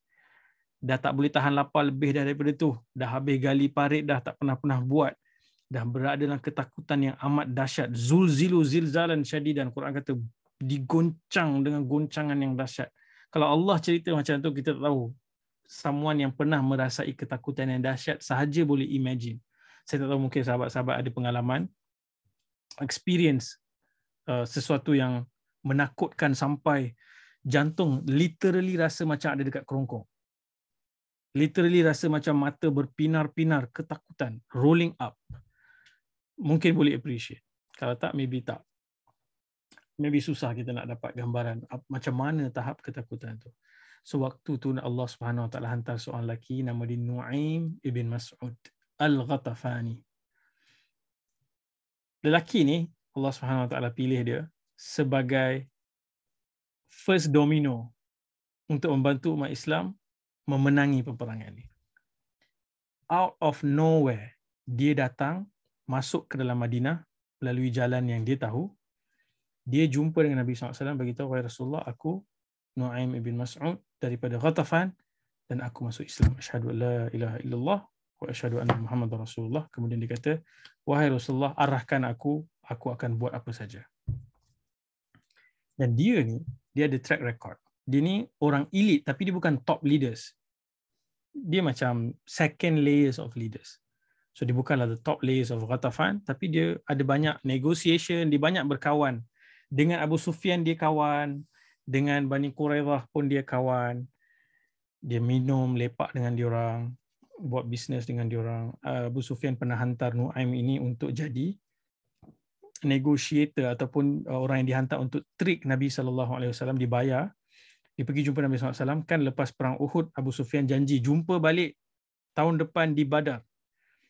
Dah tak boleh tahan lapar lebih daripada tu. Dah habis gali parit, dah tak pernah buat. Dah berada dalam ketakutan yang amat dahsyat. Zulzilu zilzalan syadidan. Quran kata digoncang dengan goncangan yang dahsyat. Kalau Allah cerita macam tu, kita tak tahu. Someone yang pernah merasai ketakutan yang dahsyat sahaja boleh imagine. Saya tak tahu, mungkin sahabat-sahabat ada pengalaman, experience sesuatu yang menakutkan sampai jantung literally rasa macam ada dekat kerongkong. Literally rasa macam mata berpinar-pinar, ketakutan, rolling up. Mungkin boleh appreciate. Kalau tak, maybe tak. Maybe susah kita nak dapat gambaran macam mana tahap ketakutan tu. So waktu tu Allah Subhanahu Wa Taala hantar seorang lelaki nama dia Nu'aim ibn Mas'ud Al-Ghatafani. Lelaki ni Allah Subhanahu Wa Taala pilih dia sebagai first domino untuk membantu umat Islam memenangi peperangan ni. Out of nowhere, dia datang masuk ke dalam Madinah melalui jalan yang dia tahu. Dia jumpa dengan Nabi SAW, beritahu, wahai Rasulullah, aku Nu'aim ibn Mas'ud daripada Ghatafan dan aku masuk Islam. Asyhadu an la ilaha illallah wa asyhadu anna Muhammadar Rasulullah. Kemudian dia kata, wahai Rasulullah, arahkan aku akan buat apa saja. Dan dia ada track record. Dia ni orang elite tapi dia bukan top leaders. Dia macam second layers of leaders. So dia bukanlah the top layers of Ghatafan, tapi dia ada banyak negotiation, dia banyak berkawan. Dengan Abu Sufyan dia kawan, dengan Bani Quraidah pun dia kawan. Dia minum, lepak dengan diorang, buat bisnes dengan diorang. Abu Sufyan pernah hantar Nu'aim ini untuk jadi negotiator ataupun orang yang dihantar untuk trik Nabi SAW, dibayar. Dia pergi jumpa Nabi SAW. Kan lepas perang Uhud, Abu Sufyan janji jumpa balik tahun depan di Badar.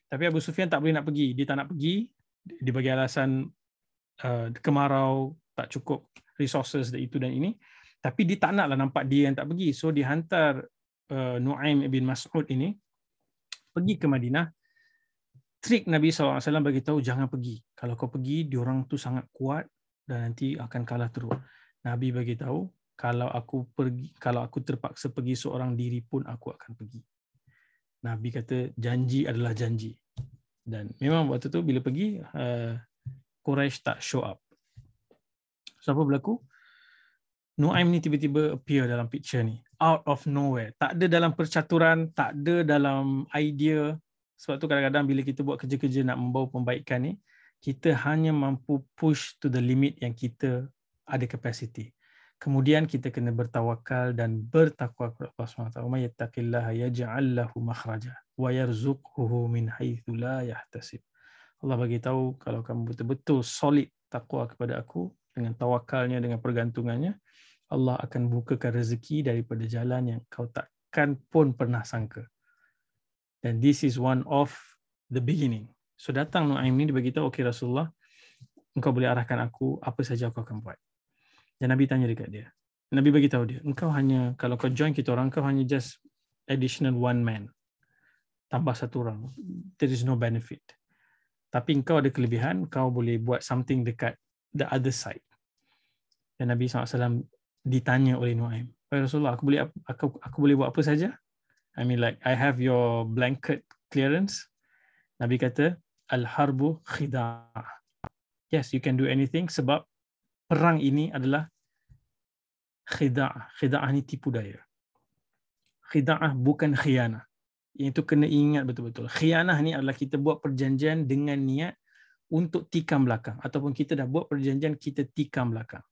Tapi Abu Sufyan tak boleh nak pergi. Dia tak nak pergi. Dia bagi alasan kemarau, tak cukup resources dan itu dan ini. Tapi dia tak naklah nampak dia yang tak pergi. So dia hantar Nu'aim ibn Mas'ud ini pergi ke Madinah. Trik Nabi SAW bagi tahu, jangan pergi. Kalau kau pergi, diorang tu sangat kuat dan nanti akan kalah teruk. Nabi bagi tahu, kalau aku terpaksa pergi seorang diri pun aku akan pergi. Nabi kata janji adalah janji. Dan memang waktu tu bila pergi, Quraisy tak show up. So apa berlaku? Nu'aim ni tiba-tiba appear dalam picture ni. Out of nowhere. Tak ada dalam percaturan, tak ada dalam idea. Sebab tu kadang-kadang bila kita buat kerja-kerja nak membawa pembaikan ni, kita hanya mampu push to the limit yang kita ada capacity. Kemudian kita kena bertawakal dan bertakwa kepada Allah SWT. Wa may yattaqillaha yaj'al lahu makhraja wa yarzuqhu min haitsu la yahtasib. Allah bagi tahu, kalau kamu betul-betul solid takwa kepada aku dengan tawakalnya, dengan pergantungannya, Allah akan bukakan rezeki daripada jalan yang kau takkan pun pernah sangka. Dan this is one of the beginning. So datang Nu'aim ni, dia beritahu, okay Rasulullah, engkau boleh arahkan aku, apa saja aku akan buat. Dan Nabi tanya dekat dia. Nabi beritahu dia, engkau hanya, kalau kau join kita orang, kau hanya just additional one man. Tambah satu orang. There is no benefit. Tapi engkau ada kelebihan, kau boleh buat something dekat the other side. Dan Nabi SAW ditanya oleh Nu'aim, Rasulullah, aku boleh buat apa saja? I mean, like, I have your blanket clearance. Nabi kata, al-harbu khida'ah. Yes, you can do anything sebab perang ini adalah khida'ah. Khida'ah ni tipu daya. Khida'ah bukan khianah. Itu kena ingat betul-betul. Khianah ni adalah kita buat perjanjian dengan niat untuk tikam belakang. Ataupun kita dah buat perjanjian, kita tikam belakang.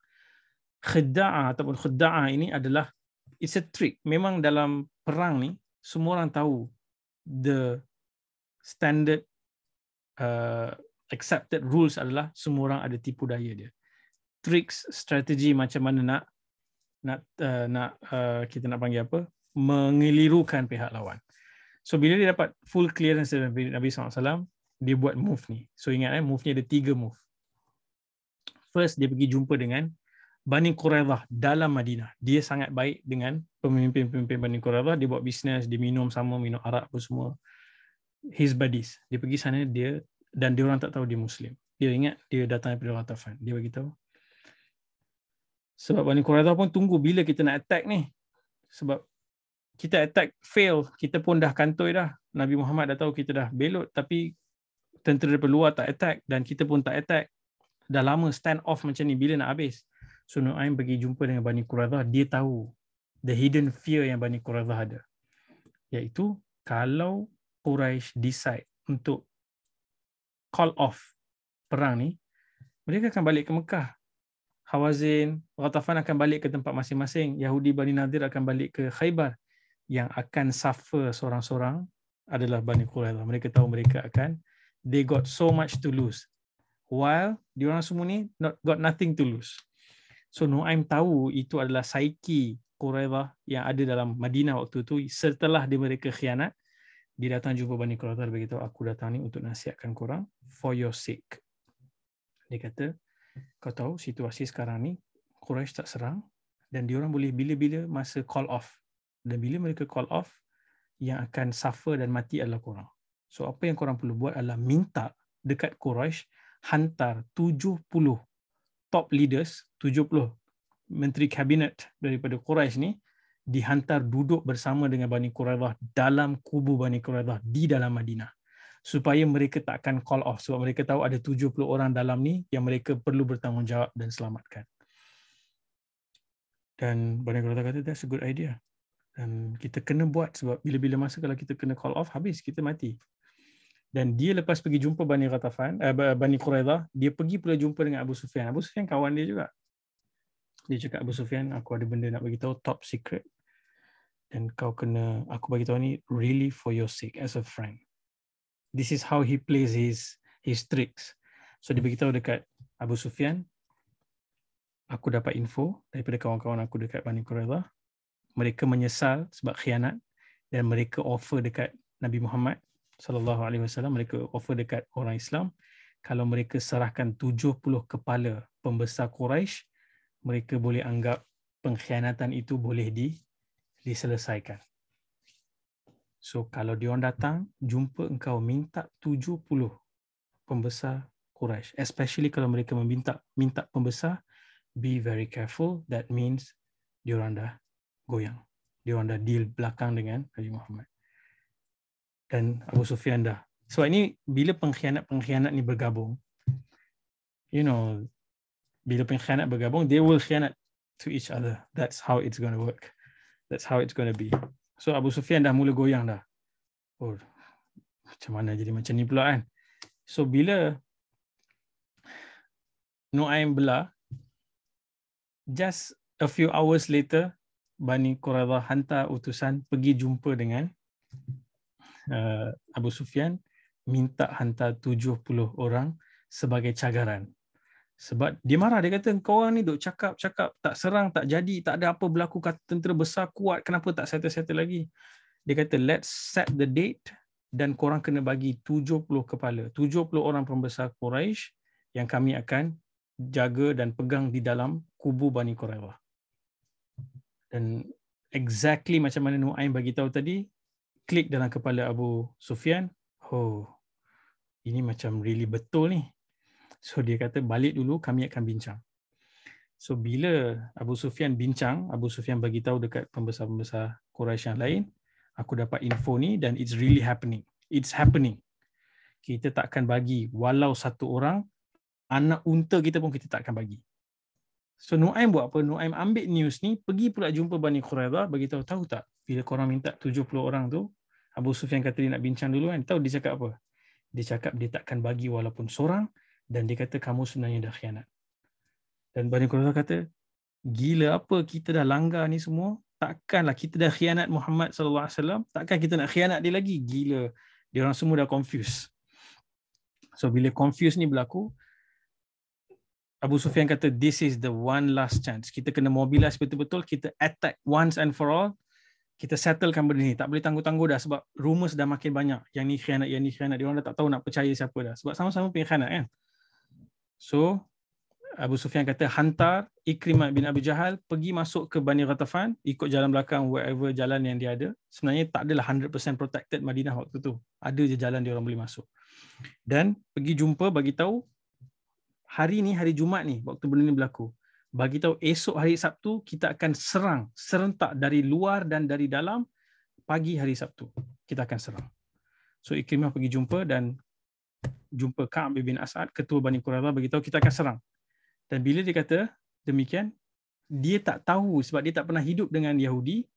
Khida'ah ataupun khida'ah ini adalah, it's a trick. Memang dalam perang ni, semua orang tahu the standard accepted rules adalah semua orang ada tipu daya dia. Tricks, strategi macam mana kita nak panggil apa? Mengelirukan pihak lawan. So bila dia dapat full clearance dari Nabi SAW, dia buat move ni. So ingat move ni ada 3 move. First, dia pergi jumpa dengan Bani Quraidah dalam Madinah. Dia sangat baik dengan pemimpin-pemimpin Bani Quraidah. Dia buat bisnes, dia minum sama, minum arak apa semua. His buddies. Dia pergi sana, dan dia orang tak tahu dia Muslim. Dia ingat dia datang daripada Ghatafan. Dia beritahu. Sebab Bani Quraidah pun tunggu bila kita nak attack ni. Sebab kita attack fail, kita pun dah kantoi dah. Nabi Muhammad dah tahu kita dah belot, tapi tentera daripada luar tak attack dan kita pun tak attack. Dah lama stand off macam ni, bila nak habis? So Nu'aim pergi jumpa dengan Bani Quraidah, dia tahu the hidden fear yang Bani Quraidah ada. Iaitu kalau Quraisy decide untuk call off perang ni, mereka akan balik ke Mekah. Hawazin, Ghatafan akan balik ke tempat masing-masing. Yahudi Bani Nadir akan balik ke Khaybar. Yang akan suffer seorang-seorang adalah Bani Quraidah. Mereka tahu mereka akan, they got so much to lose. While diorang semua ni got nothing to lose. So Nu'aim tahu itu adalah psyche Quraidah yang ada dalam Madinah waktu itu. Setelah mereka khianat, dia datang jumpa Bani Quraidah, beritahu, aku datang ni untuk nasihatkan korang for your sake. Dia kata, kau tahu situasi sekarang ni, Quraisy tak serang dan diorang boleh bila-bila masa call off. Dan bila mereka call off, yang akan suffer dan mati adalah korang. So apa yang korang perlu buat adalah minta dekat Quraisy hantar 70 top leaders, 70 menteri kabinet daripada Quraisy ni, dihantar duduk bersama dengan Bani Quraidah dalam kubu Bani Quraidah di dalam Madinah. Supaya mereka takkan call off. Sebab mereka tahu ada 70 orang dalam ni yang mereka perlu bertanggungjawab dan selamatkan. Dan Bani Quraidah kata, that's a good idea. Dan kita kena buat sebab bila-bila masa kalau kita kena call off, habis kita mati. Dan dia lepas pergi jumpa Bani Ghatafan, Bani Quraidah, dia pergi pula jumpa dengan Abu Sufyan. Abu Sufyan kawan dia juga. Dia cakap, Abu Sufyan, aku ada benda nak bagi tahu, top secret. Dan kau kena, aku bagi tahu ni really for your sake as a friend. This is how he plays his tricks. So dia beritahu dekat Abu Sufyan, aku dapat info daripada kawan-kawan aku dekat Bani Quraidah. Mereka menyesal sebab khianat dan mereka offer dekat Nabi Muhammad SAW, mereka offer dekat orang Islam, kalau mereka serahkan 70 kepala pembesar Quraisy, mereka boleh anggap pengkhianatan itu boleh diselesaikan. So kalau diorang datang, jumpa engkau, minta 70 pembesar Quraisy, especially kalau mereka minta pembesar, be very careful, that means diorang dah goyang. Dia orang dah deal belakang dengan Nabi Muhammad. Dan Abu Sufyan dah. Sebab ini bila pengkhianat ni bergabung, you know, bila pengkhianat bergabung, they will khianat to each other. That's how it's going to work. That's how it's going to be. So Abu Sufyan dah mula goyang dah. Oh, macam mana jadi macam ni pula kan? So bila Nu'aim belah, just a few hours later, Bani Quraidah hantar utusan pergi jumpa dengan Abu Sufyan, minta hantar 70 orang sebagai cagaran. Sebab dia marah, dia kata kau orang ni duk cakap tak serang, tak jadi, tak ada apa berlaku, kata tentera besar kuat, kenapa tak settle lagi? Dia kata let's set the date dan korang kena bagi 70 kepala, 70 orang pembesar Quraisy yang kami akan jaga dan pegang di dalam kubu Bani Quraidah. Dan exactly macam mana Nuaim bagi tahu tadi, klik dalam kepala Abu Sufyan, oh, ini macam really betul ni. So dia kata balik dulu, kami akan bincang. So bila Abu Sufyan bincang, Abu Sufyan bagi tahu dekat pembesar-pembesar Quraisy yang lain, aku dapat info ni dan it's really happening. It's happening. Kita tak akan bagi walau satu orang, anak unta kita pun kita tak akan bagi. So Nuaim buat apa? Nuaim ambil news ni, pergi pula jumpa Bani Quraidah, bagi tahu tak bila korang minta 70 orang tu, Abu Sufyan kata dia nak bincang dulu kan. Tahu dia cakap apa? Dia cakap dia takkan bagi walaupun seorang, dan dia kata kamu sebenarnya dah khianat. Dan Bani Quraidah kata, gila apa kita dah langgar ni semua? Takkanlah kita dah khianat Muhammad sallallahu alaihi wasallam, takkan kita nak khianat dia lagi? Gila. Dia orang semua dah confused. So bila confused ni berlaku, Abu Sufyan kata this is the one last chance. Kita kena mobilize betul-betul, kita attack once and for all. Kita settlekan benda ni. Tak boleh tangguh-tangguh dah sebab rumors dah makin banyak. Yang ni khianat, yang ni khianat. Dia orang dah tak tahu nak percaya siapa dah. Sebab sama-sama punya khianat kan. So Abu Sufyan kata hantar Ikrimah bin Abi Jahal pergi masuk ke Bani Ghatafan, ikut jalan belakang, wherever jalan yang dia ada. Sebenarnya tak adalah 100% protected Madinah waktu tu. Ada je jalan dia orang boleh masuk. Dan pergi jumpa, bagi tahu hari ni, hari Jumaat ni, waktu benda ni berlaku, bagi tahu esok hari Sabtu kita akan serang serentak dari luar dan dari dalam. Pagi hari Sabtu kita akan serang. So Ikrimah pergi jumpa dan jumpa Ka'ab bin As'ad, ketua Bani Quraidah, bagi tahu kita akan serang. Dan bila dia kata demikian, dia tak tahu sebab dia tak pernah hidup dengan Yahudi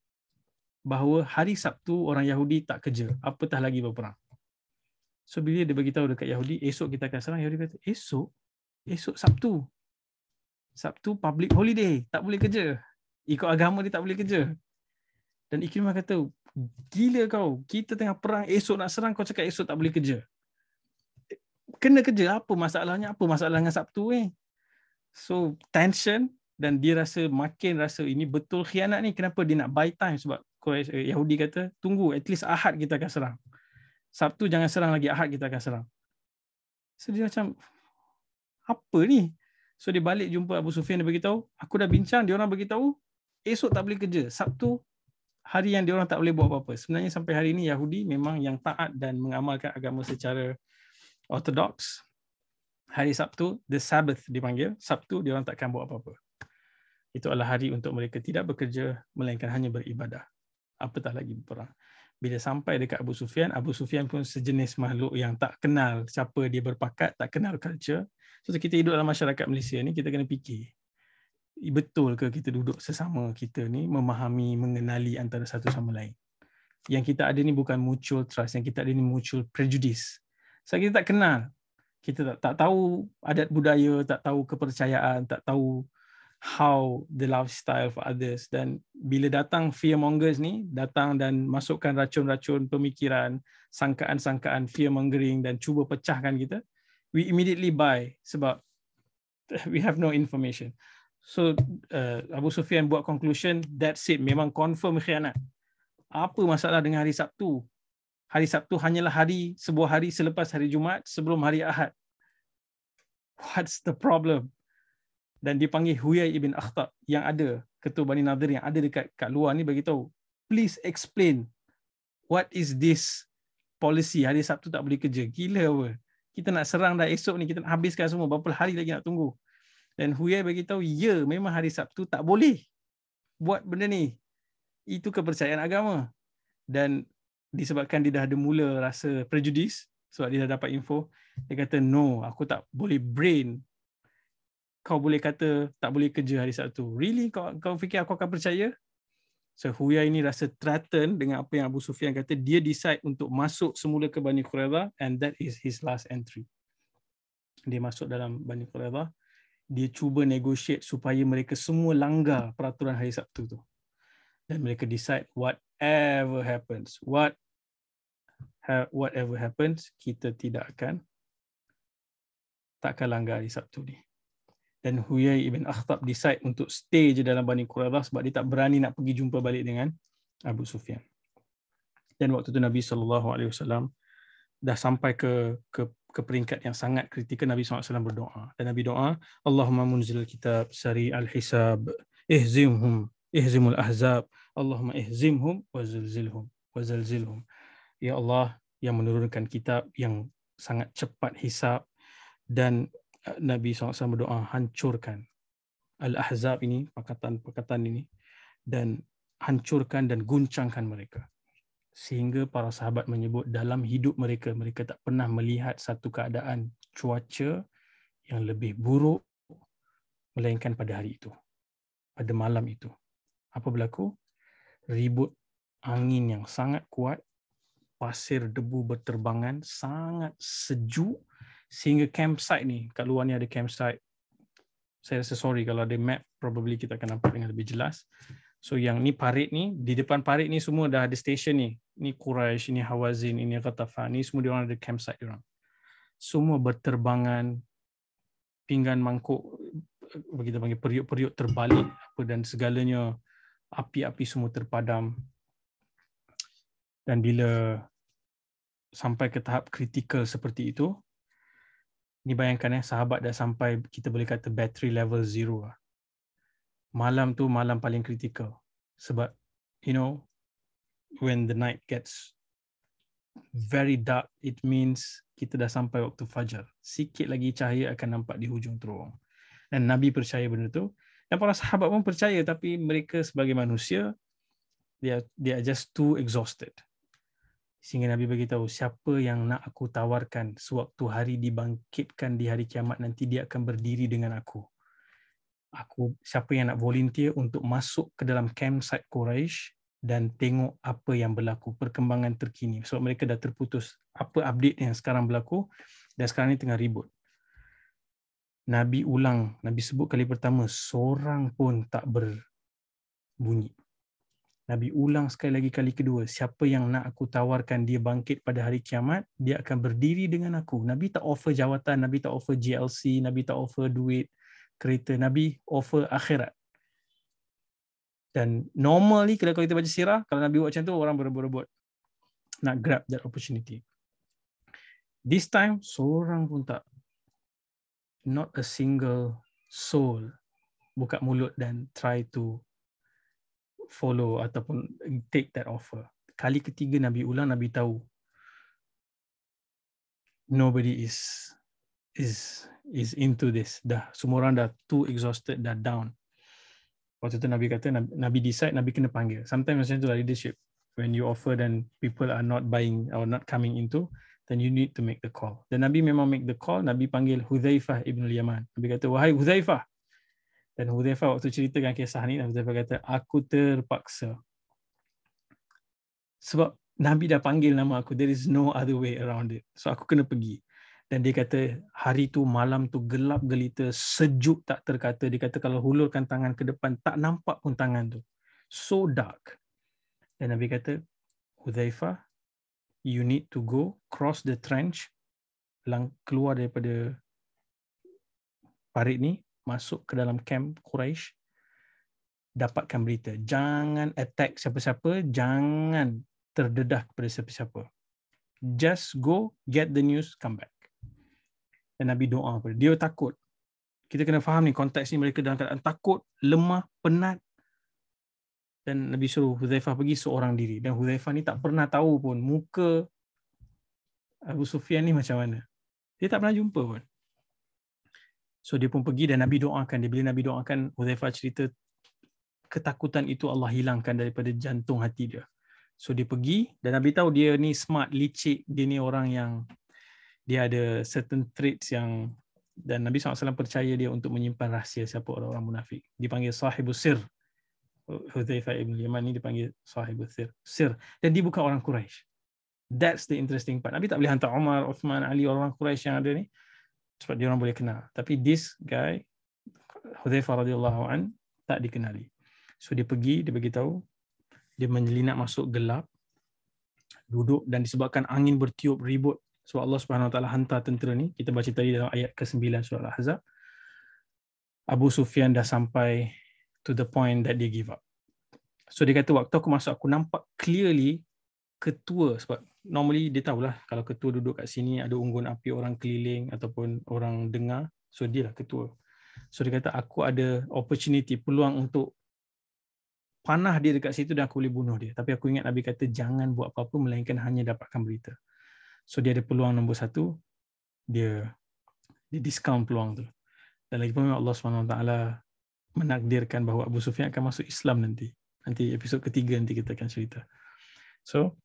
bahawa hari Sabtu orang Yahudi tak kerja, apatah lagi berperang. So bila dia bagi tahu dekat Yahudi, esok kita akan serang, Yahudi kata, esok Sabtu. Sabtu public holiday, tak boleh kerja. Ikut agama dia tak boleh kerja. Dan Ikrimah kata, gila kau, kita tengah perang, esok nak serang, kau cakap esok tak boleh kerja. Kena kerja, apa masalahnya? Apa masalah dengan Sabtu So tension, dan dia makin rasa ini betul khianat ni. Kenapa dia nak buy time? Sebab Yahudi kata, tunggu, at least Ahad kita akan serang. Sabtu jangan serang lagi, Ahad kita akan serang. So dia macam, apa ni? So dia balik jumpa Abu Sufyan, dia beritahu, aku dah bincang, dia orang beritahu esok tak boleh kerja. Sabtu hari yang dia orang tak boleh buat apa-apa. Sebenarnya sampai hari ini Yahudi memang yang taat dan mengamalkan agama secara ortodoks. Hari Sabtu, the Sabbath dipanggil, Sabtu dia orang takkan buat apa-apa. Itu adalah hari untuk mereka tidak bekerja, melainkan hanya beribadah. Apatah lagi berperang. Bila sampai dekat Abu Sufyan pun sejenis makhluk yang tak kenal siapa dia berpakat, tak kenal culture. So kita hidup dalam masyarakat Malaysia ni, kita kena fikir, betul ke kita duduk sesama kita ni memahami, mengenali antara satu sama lain. Yang kita ada ni bukan mutual trust, yang kita ada ni mutual prejudice. Sebab kita tak kenal. Kita tak tahu adat budaya, tak tahu kepercayaan, tak tahu how the lifestyle for others. Dan bila datang fearmongers ni, datang dan masukkan racun-racun pemikiran, sangkaan-sangkaan fearmongering dan cuba pecahkan kita, we immediately buy sebab we have no information. So Abu Sufyan buat conclusion, that's it, memang confirm khianat. Apa masalah dengan hari Sabtu? Hari Sabtu hanyalah sebuah hari selepas hari Jumaat, sebelum hari Ahad. What's the problem? Dan dipanggil Huyai ibn Akhtab yang ada, ketua Bani Nadir yang ada dekat kat luar ni, bagi tahu, please explain what is this policy hari Sabtu tak boleh kerja. Gila apa? Kita nak serang dah esok ni, kita nak habiskan semua, berapa hari lagi nak tunggu. Dan Huyai bagi tahu, ya, memang hari Sabtu tak boleh buat benda ni. Itu kepercayaan agama. Dan disebabkan dia dah ada mula rasa prejudice, sebab dia dah dapat info, dia kata, no, aku tak boleh brain. Kau boleh kata tak boleh kerja hari Sabtu. Really? Kau fikir aku akan percaya? So Huyai ini rasa threatened dengan apa yang Abu Sufyan kata. Dia decide untuk masuk semula ke Bani Quraidah, and that is his last entry. Dia masuk dalam Bani Quraidah. Dia cuba negotiate supaya mereka semua langgar peraturan hari Sabtu tu. Dan mereka decide whatever happens, whatever happens, kita takkan langgar hari Sabtu ni. Dan Huyai ibn Akhtab decide untuk stay je dalam Bani Quraidah sebab dia tak berani nak pergi jumpa balik dengan Abu Sufyan. Dan waktu tu Nabi SAW dah sampai ke peringkat yang sangat kritikal. Nabi SAW berdoa. Dan Nabi doa, Allahumma munzil kitab sari al-hisab, ihzimul ahzab, Allahumma ihzimhum wazilzilhum. Ya Allah, yang menurunkan kitab yang sangat cepat hisab, dan Nabi SAW berdoa, hancurkan al-ahzab ini, pakatan ini, dan hancurkan dan guncangkan mereka. Sehingga para sahabat menyebut dalam hidup mereka, mereka tak pernah melihat satu keadaan cuaca yang lebih buruk melainkan pada hari itu, pada malam itu. Apa berlaku? Ribut angin yang sangat kuat, pasir debu berterbangan, sangat sejuk, sehingga campsite ni, kat luar ni ada campsite. Saya rasa sorry kalau ada map, probably kita akan nampak dengan lebih jelas. So yang ni parit ni, di depan parit ni semua dah ada station ni. Ni Quraisy, ini Hawazin, ini Ghatafan, ni semua diorang ada campsite diorang. Semua berterbangan, pinggan mangkuk, kita panggil periuk-periuk terbalik, apa dan segalanya, api-api semua terpadam. Dan bila sampai ke tahap kritikal seperti itu, ni bayangkan sahabat dah sampai, kita boleh kata battery level 0. Malam tu malam paling kritikal. Sebab, when the night gets very dark, it means kita dah sampai waktu fajar. Sikit lagi cahaya akan nampak di hujung terowong. Dan Nabi percaya benda tu. Dan para sahabat pun percaya, tapi mereka sebagai manusia, they are just too exhausted. Sehingga Nabi beritahu, siapa yang nak aku tawarkan sewaktu hari dibangkitkan di hari kiamat nanti, dia akan berdiri dengan aku. Siapa yang nak volunteer untuk masuk ke dalam campsite Quraisy dan tengok apa yang berlaku, perkembangan terkini. Sebab mereka dah terputus apa update yang sekarang berlaku, dan sekarang ni tengah ribut. Nabi sebut kali pertama, seorang pun tak berbunyi. Nabi ulang sekali lagi kali kedua, siapa yang nak aku tawarkan dia bangkit pada hari kiamat, dia akan berdiri dengan aku. Nabi tak offer jawatan, Nabi tak offer GLC, Nabi tak offer duit, kereta, Nabi offer akhirat. Dan normally kalau kita baca sirah, kalau Nabi buat macam tu, orang berebut-rebut nak grab that opportunity. This time, seorang pun tak, not a single soul buka mulut dan try to follow ataupun take that offer. Kali ketiga Nabi ulang, Nabi tahu nobody is into this. Dah semua orang dah too exhausted, dah down. Waktu tu Nabi kata, Nabi decide, Nabi kena panggil. Sometimes macam tu lah leadership. When you offer then people are not buying or not coming into, then you need to make the call. Dan Nabi memang make the call. Nabi panggil Hudzaifah ibn al-Yaman. Nabi kata, wahai Hudzaifah. Dan Hudzaifah waktu ceritakan kisah ni, Hudzaifah kata, aku terpaksa. Sebab Nabi dah panggil nama aku. There is no other way around it. So aku kena pergi. Dan dia kata, hari tu, malam tu gelap gelita, sejuk tak terkata. Dia kata kalau hulurkan tangan ke depan, tak nampak pun tangan tu. So dark. Dan Nabi kata, Hudzaifah, you need to go cross the trench, keluar daripada parit ni, masuk ke dalam camp Quraisy, dapatkan berita. Jangan attack siapa-siapa, jangan terdedah kepada siapa-siapa. Just go, get the news, come back. Dan Nabi doa pada dia. Takut. Kita kena faham ni, konteks ni mereka dalam keadaan takut, lemah, penat. Dan Nabi suruh Hudzaifah pergi seorang diri. Dan Hudzaifah ni tak pernah tahu pun muka Abu Sufyan ni macam mana. Dia tak pernah jumpa pun. So dia pun pergi dan Nabi doakan dia. Bila Nabi doakan, Hudzaifah cerita ketakutan itu Allah hilangkan daripada jantung hati dia. So dia pergi dan Nabi tahu dia ni smart, licik. Dia ni orang yang dia ada certain traits yang, dan Nabi SAW percaya dia untuk menyimpan rahsia siapa orang-orang munafik. Dipanggil sahibus sir. Hudzaifah ibn Yaman ni dipanggil sahibus sir. Dan dia bukan orang Quraisy. That's the interesting part. Nabi tak boleh hantar Umar, Uthman, Ali, orang Quraisy yang ada ni sebab dia orang boleh kenal. Tapi this guy, Hudzaifah radhiyallahu an, tak dikenali. So dia pergi, dia beritahu, dia menyelinap masuk gelap, duduk, dan disebabkan angin bertiup ribut. So Allah Subhanahu Wa Taala hantar tentera ni. Kita baca tadi dalam ayat ke-9 surah Al-Ahzab. Abu Sufyan dah sampai to the point that dia give up. So dia kata waktu aku masuk, aku nampak clearly ketua, sebab normally dia tahulah kalau ketua duduk kat sini ada unggun api orang keliling ataupun orang dengar, so dia lah ketua. So dia kata aku ada opportunity, peluang untuk panah dia dekat situ dan aku boleh bunuh dia. Tapi aku ingat Nabi kata jangan buat apa-apa melainkan hanya dapatkan berita. So dia ada peluang nombor satu, dia discount peluang tu. Dan lagi pun Allah SWT menakdirkan bahawa Abu Sufyan akan masuk Islam nanti. Nanti episod ketiga nanti kita akan cerita. So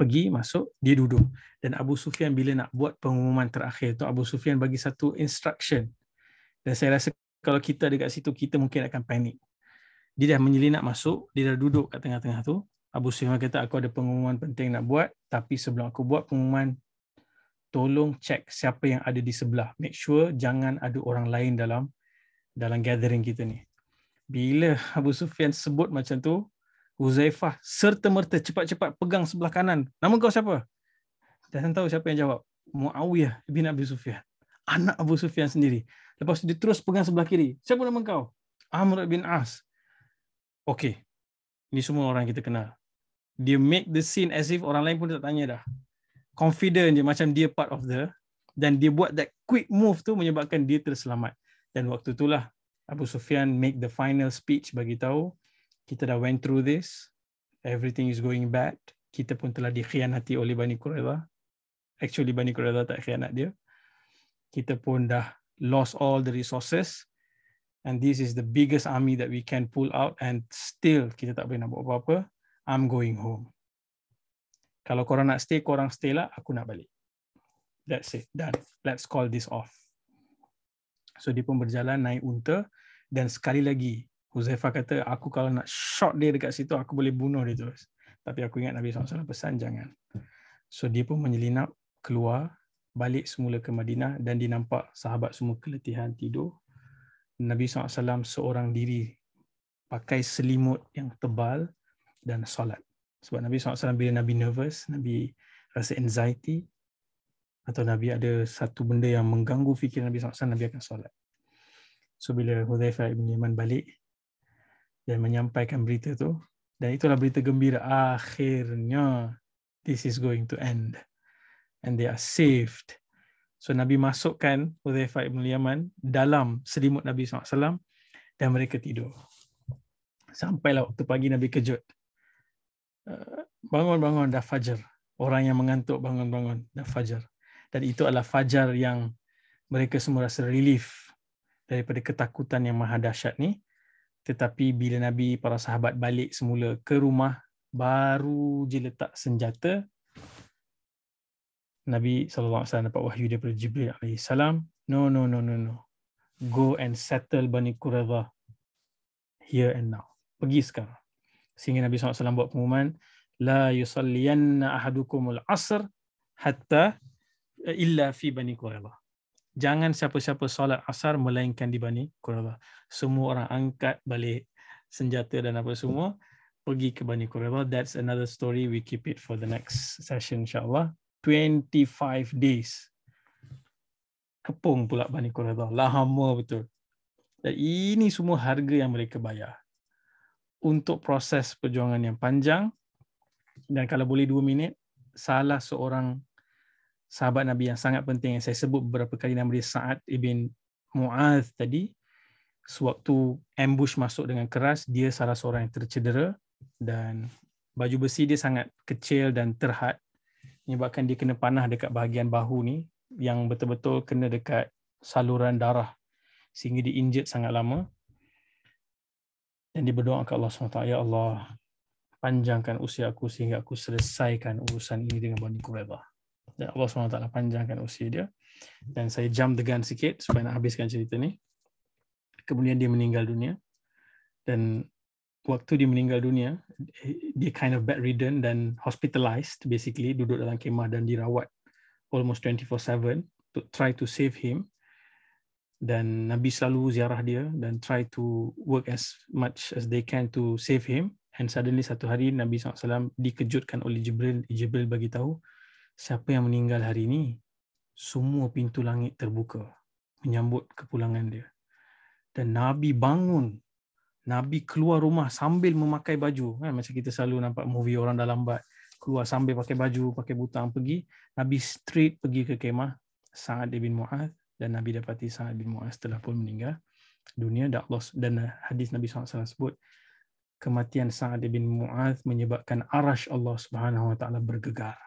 pergi masuk, dia duduk. Dan Abu Sufyan bila nak buat pengumuman terakhir tu, Abu Sufyan bagi satu instruction. Dan saya rasa kalau kita dekat situ, kita mungkin akan panik. Dia dah menyelinap masuk, dia dah duduk kat tengah-tengah tu. Abu Sufyan kata, aku ada pengumuman penting nak buat, tapi sebelum aku buat pengumuman, tolong cek siapa yang ada di sebelah. Make sure jangan ada orang lain dalam gathering kita ni. Bila Abu Sufyan sebut macam tu, Huzaifah serta-merta cepat-cepat pegang sebelah kanan. Nama kau siapa? Dan tahu siapa yang jawab? Muawiyah bin Abi Sufyan. Anak Abu Sufyan sendiri. Lepas tu dia terus pegang sebelah kiri. Siapa nama kau? Amr bin As. Okay. Ini semua orang kita kenal. Dia make the scene as if orang lain pun tak tanya dah. Confident je macam dia part of the, dan dia buat that quick move tu menyebabkan dia terselamat. Dan waktu itulah Abu Sufyan make the final speech bagi tahu kita dah went through this, everything is going bad, kita pun telah dikhianati oleh Bani Quraidah. Actually Bani Quraidah tak khianat dia. Kita pun dah lost all the resources and this is the biggest army that we can pull out and still kita tak boleh nak buat apa-apa. I'm going home. Kalau korang nak stay, korang stay lah, aku nak balik. That's it, done. Let's call this off. So dia pun berjalan naik unta dan sekali lagi Huzaifah kata, aku kalau nak shot dia dekat situ, aku boleh bunuh dia terus. Tapi aku ingat Nabi SAW pesan, jangan. So dia pun menyelinap, keluar, balik semula ke Madinah dan dia nampak sahabat semua keletihan tidur. Nabi SAW seorang diri, pakai selimut yang tebal dan solat. Sebab Nabi SAW bila Nabi nervous, Nabi rasa anxiety, atau Nabi ada satu benda yang mengganggu fikiran Nabi SAW, Nabi akan solat. So bila Huzaifah ibn Yaman balik dan menyampaikan berita tu, dan itulah berita gembira, akhirnya this is going to end and they are saved. So Nabi masukkan Huzaifah ibn Yaman dalam selimut Nabi SAW dan mereka tidur. Sampailah waktu pagi Nabi kejut. Bangun-bangun, dah fajar. Orang yang mengantuk bangun-bangun, dah fajar. Dan itu adalah fajar yang mereka semua rasa relief daripada ketakutan yang maha dahsyat ni. Tetapi bila Nabi, para sahabat balik semula ke rumah, baru je letak senjata, Nabi SAW dapat wahyu daripada Jibril AS. No. Go and settle Bani Quraidah here and now. Pergi sekarang. Sehingga Nabi SAW buat pengumuman, la yusalliyanna ahadukumul asr hatta illa fi Bani Quraidah. Jangan siapa-siapa solat asar melainkan di Bani Quraidah. Semua orang angkat balik senjata dan apa semua, pergi ke Bani Quraidah. That's another story. We keep it for the next session insyaAllah. 25 days. Kepung pula Bani Quraidah. Lama betul. Dan ini semua harga yang mereka bayar untuk proses perjuangan yang panjang. Dan kalau boleh 2 minit, salah seorang sahabat Nabi yang sangat penting yang saya sebut beberapa kali, nama dia Sa'ad ibn Mu'adh tadi, sewaktu ambush masuk dengan keras, dia salah seorang yang tercedera dan baju besi dia sangat kecil dan terhad, menyebabkan dia kena panah dekat bahagian bahu ni yang betul-betul kena dekat saluran darah sehingga dia injured sangat lama. Dan dia berdoa kepada Allah SWT, ya Allah, panjangkan usia aku sehingga aku selesaikan urusan ini dengan Bani Quraidah. Dan Allah SWT panjangkan usia dia. Dan saya jump the gun sikit supaya nak habiskan cerita ni. Kemudian dia meninggal dunia. Dan waktu dia meninggal dunia, dia kind of bedridden dan hospitalized, basically duduk dalam kemah dan dirawat almost 24/7 to try to save him. Dan Nabi selalu ziarah dia dan try to work as much as they can to save him. And suddenly satu hari Nabi SAW dikejutkan oleh Jibril. Jibril bagi tahu, siapa yang meninggal hari ini? Semua pintu langit terbuka menyambut kepulangan dia. Dan Nabi bangun. Nabi keluar rumah sambil memakai baju. Macam kita selalu nampak movie orang dah lambat. Keluar sambil pakai baju, pakai butang pergi. Nabi straight pergi ke kemah Sa'ad bin Mu'adh. Dan Nabi dapati Sa'ad bin Mu'adh telah pun meninggal dunia. Dan hadis Nabi SAW sebut, kematian Sa'ad bin Mu'adh menyebabkan arash Allah Subhanahu Wa Taala bergegar.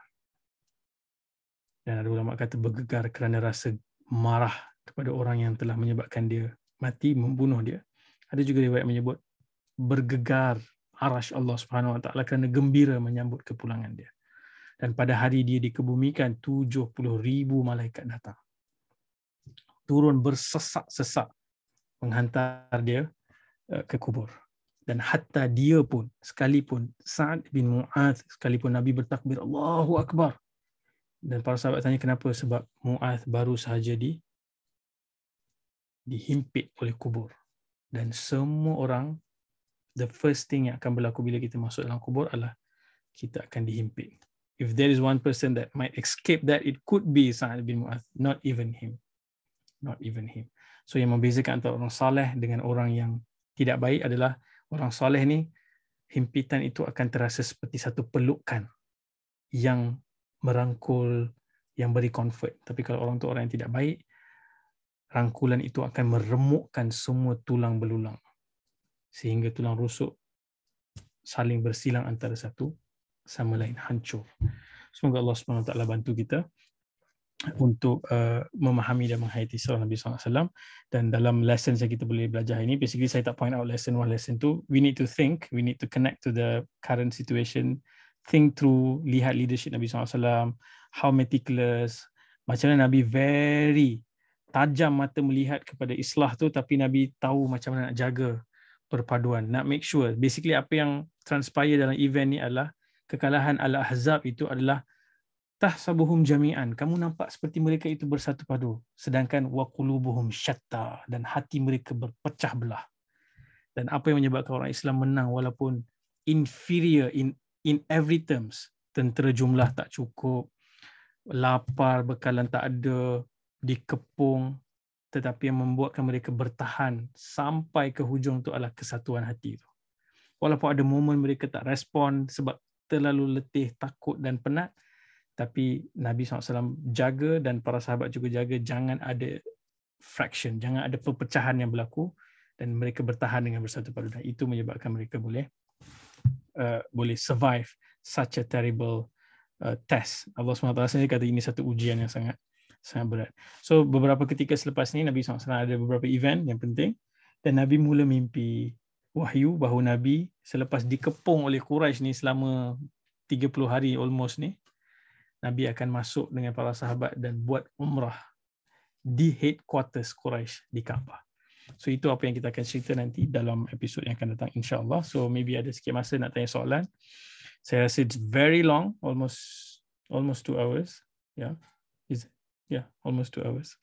Dan ada ulama kata bergegar kerana rasa marah kepada orang yang telah menyebabkan dia mati, membunuh dia. Ada juga riwayat menyebut bergegar arash Allah Subhanahu Wa Taala kerana gembira menyambut kepulangan dia. Dan pada hari dia dikebumikan, 70,000 malaikat datang. Turun bersesak-sesak menghantar dia ke kubur. Dan hatta dia pun, sekalipun Sa'ad bin Mu'adh, sekalipun Nabi bertakbir Allahu Akbar. Dan para sahabat tanya kenapa? Sebab Mu'adh baru sahaja dihimpit oleh kubur. Dan semua orang, the first thing yang akan berlaku bila kita masuk dalam kubur adalah kita akan dihimpit. If there is one person that might escape that, it could be Sa'ad bin Mu'adh, not even him. Not even him. So yang membezakan antara orang saleh dengan orang yang tidak baik adalah orang saleh ni, himpitan itu akan terasa seperti satu pelukan yang merangkul, yang beri comfort. Tapi kalau orang tu orang yang tidak baik, rangkulan itu akan meremukkan semua tulang belulang sehingga tulang rusuk saling bersilang antara satu sama lain, hancur. Semoga Allah SWT bantu kita untuk memahami dan menghayati sirah Nabi SAW. Dan dalam lessons yang kita boleh belajar ini, basically saya tak point out lesson 1, lesson 2. We need to think, we need to connect to the current situation, think through, lihat leadership Nabi SAW, how meticulous, macam mana Nabi very tajam mata melihat kepada islah tu, tapi Nabi tahu macam mana nak jaga perpaduan, nak make sure. Basically apa yang transpire dalam event ni adalah kekalahan Al-Ahzab itu adalah tahsabuhum jami'an, kamu nampak seperti mereka itu bersatu padu, sedangkan wa qulubuhum syatta, dan hati mereka berpecah belah. Dan apa yang menyebabkan orang Islam menang walaupun inferior in every terms, tentera jumlah tak cukup, lapar, bekalan tak ada, dikepung, tetapi yang membuatkan mereka bertahan sampai ke hujung itu adalah kesatuan hati itu. Walaupun ada momen mereka tak respon sebab terlalu letih, takut dan penat, tapi Nabi SAW jaga dan para sahabat juga jaga jangan ada fraction, jangan ada perpecahan yang berlaku, dan mereka bertahan dengan bersatu padu. Dan itu menyebabkan mereka boleh survive such a terrible test. Allah SWT sendiri kata ini satu ujian yang sangat berat. So beberapa ketika selepas ni Nabi SAW ada beberapa event yang penting, dan Nabi mula mimpi wahyu bahawa Nabi selepas dikepung oleh Quraisy ni selama 30 hari almost ni, Nabi akan masuk dengan para sahabat dan buat umrah di headquarters Quraisy di Kaabah. So itu apa yang kita akan cerita nanti dalam episod yang akan datang insya-Allah. So maybe ada sikit masa nak tanya soalan. Saya rasa it's very long, almost 2 hours. Almost 2 hours.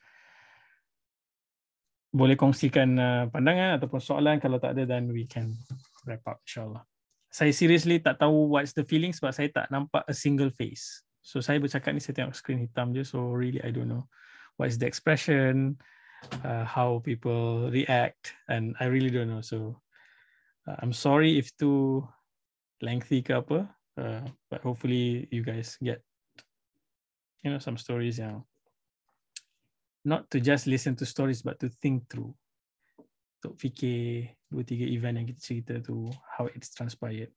Boleh kongsikan pandangan ataupun soalan. Kalau tak ada, then we can wrap up insya-Allah. Saya seriously tak tahu what's the feeling sebab saya tak nampak a single face. So saya bercakap ni saya tengok screen hitam je, so really I don't know what is the expression, how people react, and I really don't know. So I'm sorry if too lengthy ke apa, but hopefully you guys get some stories yang not to just listen to stories but to think through, untuk fikir 2-3 event yang kita cerita tu, how it's transpired.